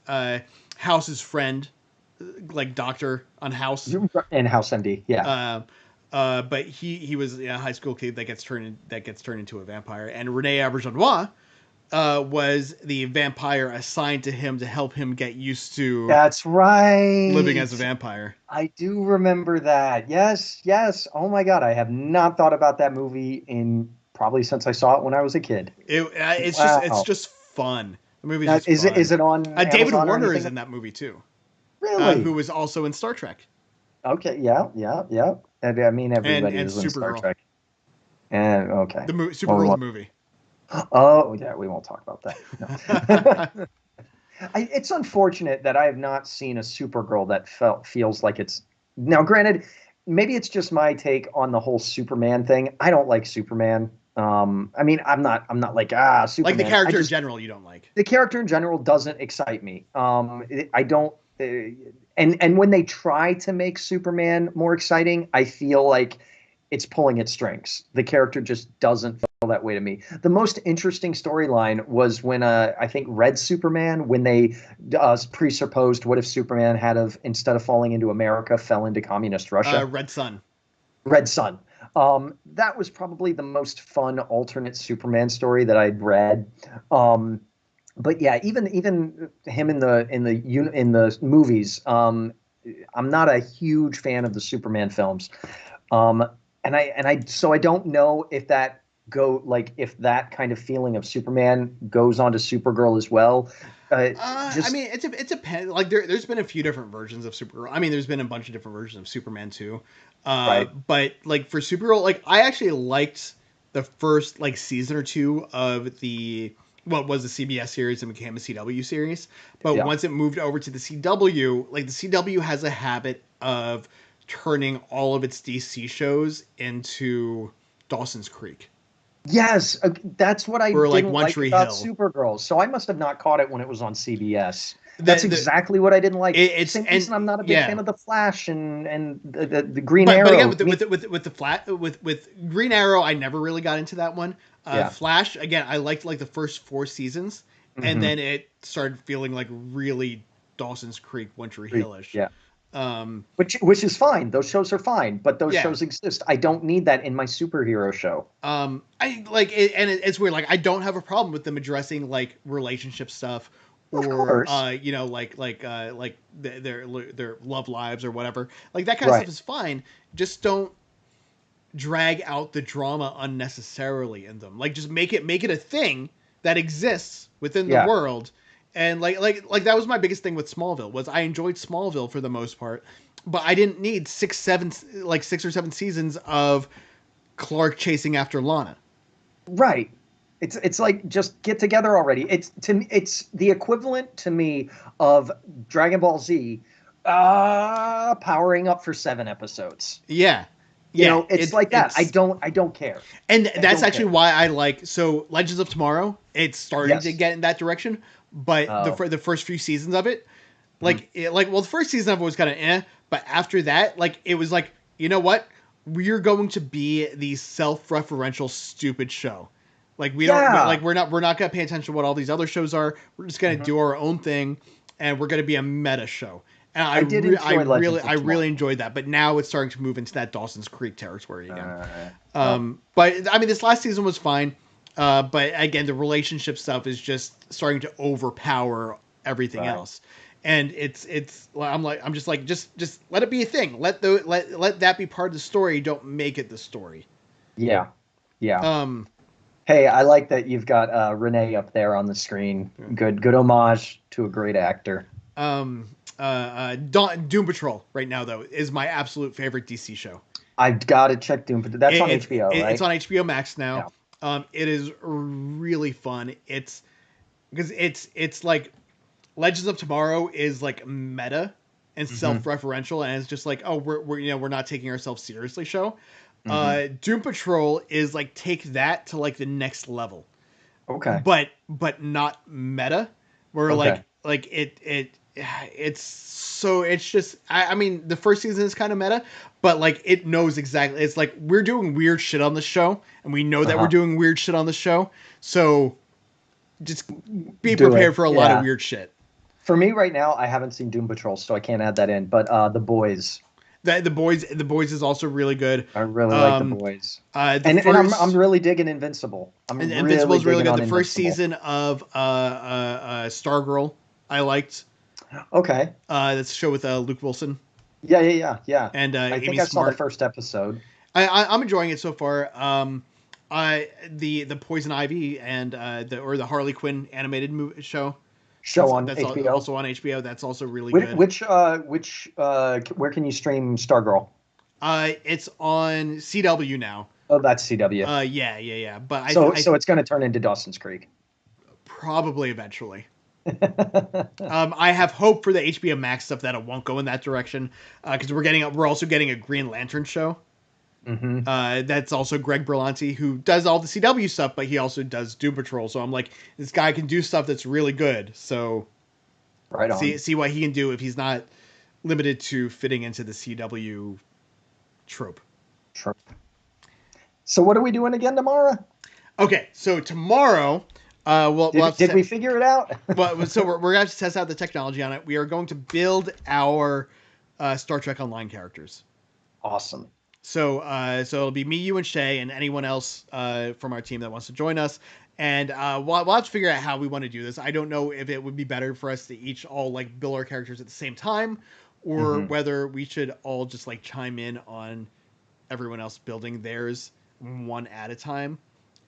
S1: House's friend, like doctor on House.
S2: In House MD, yeah.
S1: Uh, but he was a high school kid that gets turned into a vampire, and Renee Auberjonois was the vampire assigned to him to help him get used to
S2: That's right.
S1: living as a vampire.
S2: I do remember that. Yes, yes. Oh my God, I have not thought about that movie in probably since I saw it when I was a kid.
S1: It's
S2: Wow.
S1: just fun. The movie's
S2: Now,
S1: just
S2: is it
S1: fun.
S2: is it on
S1: David
S2: Amazon or
S1: Warner is
S2: anything?
S1: in that movie too, who
S2: Really?
S1: was also in Star Trek
S2: Okay. Yeah. Yeah. Yeah. And I mean, everybody
S1: and
S2: was in Star
S1: Supergirl.
S2: Trek. And okay. Well, we
S1: Supergirl the
S2: won't.
S1: movie.
S2: Oh, yeah. We won't talk about that. No. It's unfortunate that I have not seen a Supergirl that feels like it's now. Granted, maybe it's just my take on the whole Superman thing. I don't like Superman. I mean, I'm not like
S1: Like the
S2: Superman. I
S1: character in
S2: just
S1: general, you don't like.
S2: the character in general doesn't excite me. I don't. And when they try to make Superman more exciting, I feel like it's pulling its strings. The character just doesn't feel that way to me. The most interesting storyline was when I think Red Superman, when they presupposed what if Superman had of instead of falling into America, fell into communist Russia.
S1: Red Sun.
S2: Red Sun. That was probably the most fun alternate Superman story that I'd read. But yeah, even him in the movies, I'm not a huge fan of the Superman films. Um, and I so I don't know if that kind of feeling of Superman goes on to Supergirl as well.
S1: I
S2: Just
S1: mean, it's a like there's been a few different versions of Supergirl. I mean, there's been a bunch of different versions of Superman too.
S2: right.
S1: But like for Supergirl, like I actually liked the first like season or two of the what was the CBS series and became a CW series. But
S2: Yeah.
S1: once it moved over to the CW, like the CW has a habit of turning all of its DC shows into Dawson's Creek
S2: Yes, that's what I
S1: or like
S2: didn't
S1: One
S2: like
S1: Tree
S2: about
S1: Hill.
S2: Supergirl. So I must have not caught it when it was on CBS. That's
S1: The
S2: exactly what I didn't like.
S1: it's
S2: Same
S1: and
S2: reason I'm not a big fan
S1: yeah.
S2: of the Flash and the Green
S1: But again
S2: Arrow.
S1: with the flat with Green Arrow, I never really got into that one.
S2: Yeah.
S1: Flash again, I liked like the first four seasons, and
S2: Hmm.
S1: then it started feeling like really Dawson's Creek, One Tree Hill-ish.
S2: Yeah.
S1: Um,
S2: Which is fine. Those shows are fine, but those
S1: yeah.
S2: shows exist. I don't need that in my superhero show.
S1: I like it, and it's weird. Like I don't have a problem with them addressing like relationship stuff,
S2: Of
S1: or
S2: course.
S1: like their love lives or whatever. Like that kind of stuff
S2: Right.
S1: is fine. Just don't drag out the drama unnecessarily in them. Like just make it a thing that exists within the
S2: Yeah.
S1: world. And like that was my biggest thing with Smallville was I enjoyed Smallville for the most part, but I didn't need 6 or 7 seasons of Clark chasing after Lana.
S2: Right. It's like just get together already. It's the equivalent to me of Dragon Ball Z powering up for 7 episodes.
S1: Yeah.
S2: You
S1: Yeah,
S2: know, it's like that.
S1: it's
S2: I don't care.
S1: and
S2: I
S1: that's
S2: don't
S1: actually
S2: care.
S1: why I like so Legends of Tomorrow. It's starting to
S2: Yes.
S1: get in that direction, but
S2: Oh.
S1: the first few seasons of it,
S2: Mhm.
S1: well, the first season of it was kind of but after that, like it was like you know what, we're going to be the self-referential stupid show. Like we don't
S2: Yeah.
S1: like we're not gonna pay attention to what all these other shows are. We're just gonna
S2: Mhm.
S1: do our own thing, and we're gonna be a meta show. And
S2: I did enjoy Legends of
S1: I
S2: Tomorrow.
S1: really enjoyed that. But now it's starting to move into that Dawson's Creek territory again.
S2: Well,
S1: But I mean, this last season was fine. But again, the relationship stuff is just starting to overpower everything else. And I'm just like, just let it be a thing. Let that be part of the story. Don't make it the story.
S2: Yeah. Hey, I like that you've got Renee up there on the screen. Good homage to a great actor.
S1: Doom Patrol right now though is my absolute favorite DC show.
S2: I've got to check Doom Patrol. That's on HBO, right?
S1: It's on HBO Max now. Yeah. It is really fun. It's because it's like Legends of Tomorrow is like meta and self-referential, and it's just like, oh, we're not taking ourselves seriously show. Doom Patrol is like, take that to like the next level.
S2: Okay.
S1: But not meta. Where it's just I mean the first season is kind of meta, but like it knows exactly. It's like we're doing weird shit on the show, and we know that we're doing weird shit on the show. So just be prepared for a lot of weird shit.
S2: For me right now, I haven't seen Doom Patrol, so I can't add that in. But The Boys.
S1: The Boys is also really good.
S2: I really like The Boys. And I'm really digging Invincible.
S1: Invincible is really good. The first season of Stargirl I liked.
S2: Okay.
S1: That's a show with Luke Wilson.
S2: Yeah.
S1: And
S2: I think I saw the first episode.
S1: I'm enjoying it so far. The Poison Ivy and the Harley Quinn animated show. That's
S2: HBO.
S1: Also on HBO. That's also really good.
S2: Where can you stream Stargirl?
S1: It's on CW now.
S2: Oh, that's CW.
S1: Yeah. But
S2: so it's going to turn into Dawson's Creek.
S1: Probably eventually. I have hope for the HBO Max stuff that it won't go in that direction, because we're also getting a Green Lantern show. That's also Greg Berlanti, who does all the CW stuff, but he also does Doom Patrol. So I'm like, this guy can do stuff that's really good. So see what he can do if he's not limited to fitting into the CW trope.
S2: So what are we doing again tomorrow?
S1: Okay, so tomorrow,
S2: did we figure it out?
S1: So we're going to have to test out the technology on it. We are going to build our Star Trek Online characters.
S2: Awesome.
S1: So it'll be me, you, and Shay, and anyone else from our team that wants to join us. And we'll have to figure out how we want to do this. I don't know if it would be better for us to each all like build our characters at the same time, or whether we should all just like chime in on everyone else building theirs one at a time.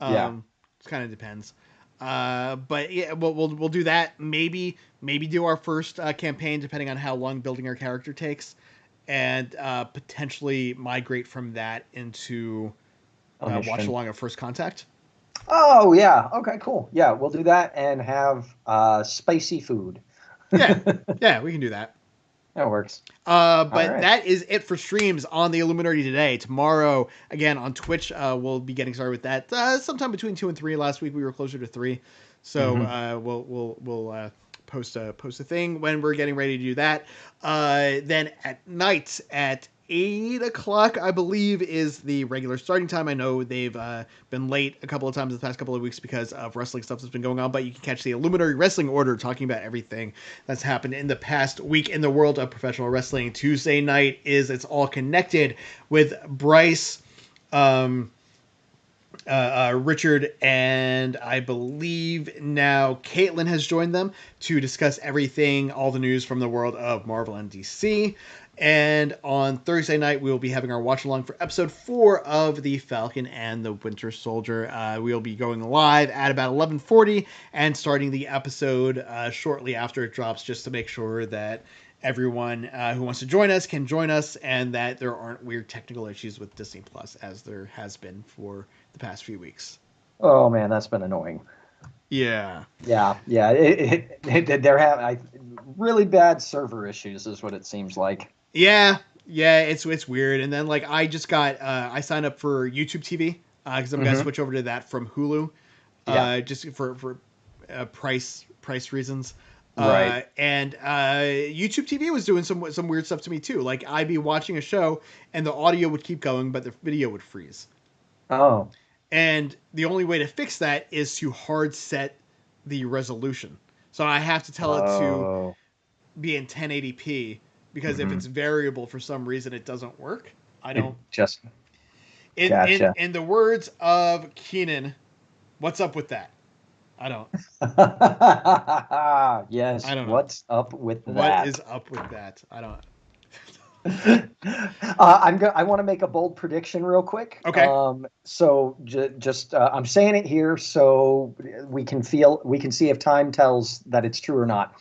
S1: It kind of depends. But yeah, we'll do that. Maybe do our first campaign, depending on how long building our character takes. And potentially migrate from that into watch along of First Contact.
S2: Oh yeah, okay, cool. Yeah, we'll do that and have spicy food.
S1: yeah, we can do that.
S2: That works.
S1: But that is it for streams on the Illuminerdi today. Tomorrow, again on Twitch, we'll be getting started with that sometime between 2 and 3. Last week we were closer to 3, so we'll post a thing when we're getting ready to do that. Then at night at 8 o'clock, I believe, is the regular starting time. I know they've been late a couple of times the past couple of weeks because of wrestling stuff that's been going on, but you can catch the Illuminati Wrestling Order talking about everything that's happened in the past week in the world of professional wrestling. Tuesday night is It's All Connected with Bryce, Richard, and I believe now Caitlin has joined them to discuss everything, all the news from the world of Marvel and DC. And on Thursday night, we will be having our watch along for episode 4 of The Falcon and the Winter Soldier. We'll be going live at about 11:40 and starting the episode shortly after it drops, just to make sure that everyone who wants to join us can join us, and that there aren't weird technical issues with Disney Plus, as there has been for the past few weeks.
S2: Oh man, that's been annoying.
S1: Yeah.
S2: They're having really bad server issues, is what it seems like.
S1: Yeah, it's weird. And then like I just got I signed up for YouTube TV because I'm gonna switch over to that from Hulu, just for price reasons.
S2: Right.
S1: And YouTube TV was doing some weird stuff to me too. Like I'd be watching a show and the audio would keep going, but the video would freeze.
S2: Oh.
S1: And the only way to fix that is to hard set the resolution. So I have to tell it to be in 1080p, because if it's variable for some reason, it doesn't work. I don't
S2: just.
S1: In the words of Keenan, What's up with that? I don't.
S2: Yes,
S1: I don't know.
S2: what's up with
S1: What
S2: that?
S1: is up with that? I don't.
S2: I want to make a bold prediction real quick.
S1: Okay.
S2: So just I'm saying it here so we can see if time tells that it's true or not.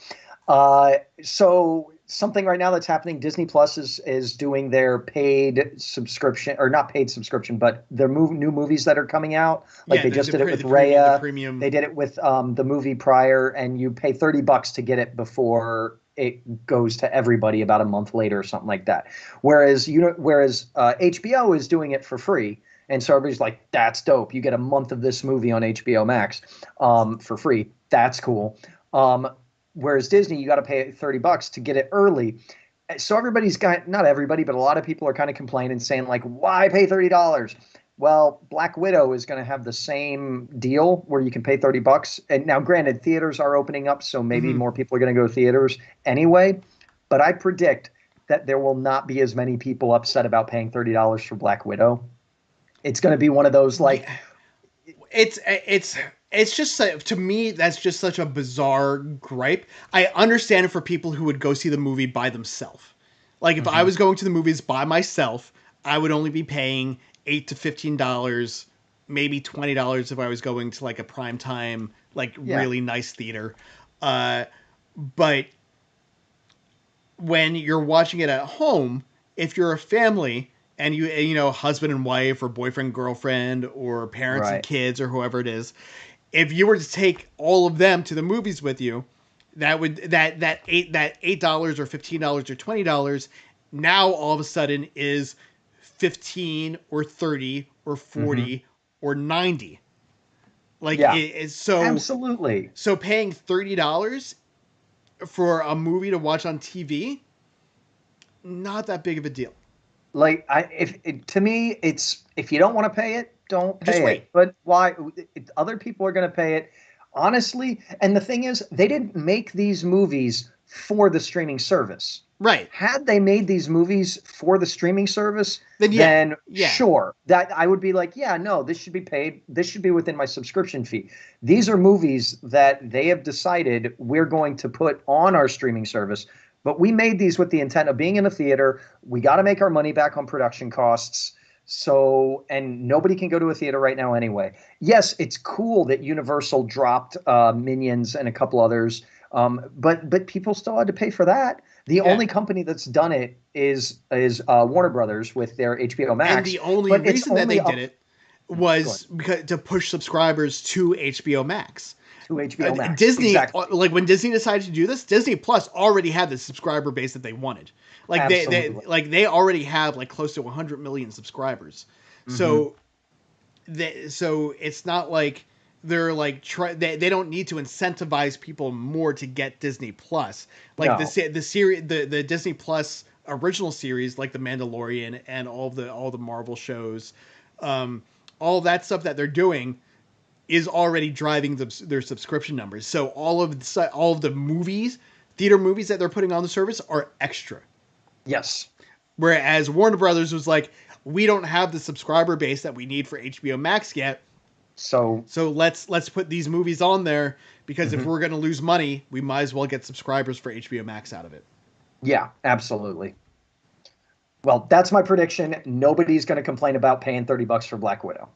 S2: So something right now that's happening, Disney Plus is doing their paid subscription, or not paid subscription, but their new movies that are coming out. Like
S1: Yeah,
S2: they just did it with
S1: the
S2: Raya.
S1: premium.
S2: They did it with the movie prior, and you pay $30 to get it before it goes to everybody about a month later or something like that. Whereas HBO is doing it for free. And so everybody's like, that's dope. You get a month of this movie on HBO Max for free. That's cool. Whereas Disney, you got to pay $30 to get it early. So everybody's got, not everybody, but a lot of people are kind of complaining, saying like, why pay $30? Well, Black Widow is going to have the same deal where you can pay $30. And now, granted, theaters are opening up, so maybe more people are going to go to theaters anyway. But I predict that there will not be as many people upset about paying $30 for Black Widow. It's going to be one of those like,
S1: It's just to me that's just such a bizarre gripe. I understand it for people who would go see the movie by themselves. Like if I was going to the movies by myself, I would only be paying $8 to $15, maybe $20 if I was going to like a prime time, like really nice theater. But when you're watching it at home, if you're a family and you know husband and wife or boyfriend girlfriend or parents and kids or whoever it is, if you were to take all of them to the movies with you, that $8 or $15 or $20 now all of a sudden is 15 or 30 or 40 or 90. Like it's so
S2: absolutely.
S1: So paying $30 for a movie to watch on TV, not that big of a deal.
S2: Like to me, it's if you don't want to pay it, don't
S1: Just
S2: pay
S1: wait.
S2: it. But why? Other people are going to pay it, honestly. And the thing is, they didn't make these movies for the streaming service.
S1: Right.
S2: Had they made these movies for the streaming service, then sure, that I would be like, yeah, no, this should be paid. This should be within my subscription fee. These are movies that they have decided we're going to put on our streaming service. But we made these with the intent of being in a theater. We got to make our money back on production costs. So, and nobody can go to a theater right now anyway. Yes, it's cool that Universal dropped Minions and a couple others, but people still had to pay for that. The only company that's done it is Warner Brothers with their HBO Max.
S1: And the only reason that they did it was because to push subscribers to HBO Max.
S2: To HBO Max.
S1: Disney, like when Disney decided to do this, Disney Plus already had the subscriber base that they wanted. Like they already have like close to 100 million subscribers. So it's not like they're like they don't need to incentivize people more to get Disney Plus. Like the series, the Disney Plus original series, like The Mandalorian and all the Marvel shows, all that stuff that they're doing is already driving their subscription numbers. So all of the movies, theater movies that they're putting on the service are extra.
S2: Yes.
S1: Whereas Warner Brothers was like, we don't have the subscriber base that we need for HBO Max yet. So let's put these movies on there because if we're going to lose money, we might as well get subscribers for HBO Max out of it.
S2: Yeah, absolutely. Well, that's my prediction. Nobody's going to complain about paying $30 for Black Widow.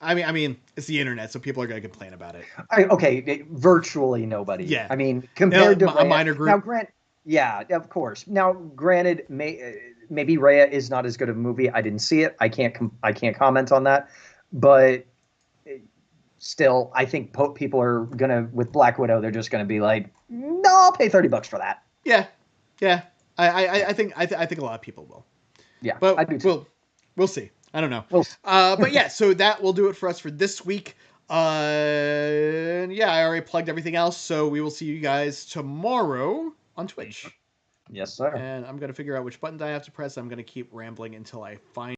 S1: I mean, it's the internet, so people are going to complain about it.
S2: Okay, virtually nobody.
S1: Yeah.
S2: I mean, compared to
S1: a minor group.
S2: Now, yeah, of course. Now, granted, maybe Raya is not as good of a movie. I didn't see it. I can't comment on that. But still, I think people are gonna with Black Widow. They're just gonna be like, no, I'll pay $30 for that.
S1: Yeah. I think a lot of people will.
S2: Yeah,
S1: but
S2: I do too.
S1: We'll see. I don't know.
S2: But
S1: yeah, so that will do it for us for this week. I already plugged everything else, so we will see you guys tomorrow on Twitch.
S2: Yes, sir.
S1: And I'm going to figure out which buttons I have to press. I'm going to keep rambling until I find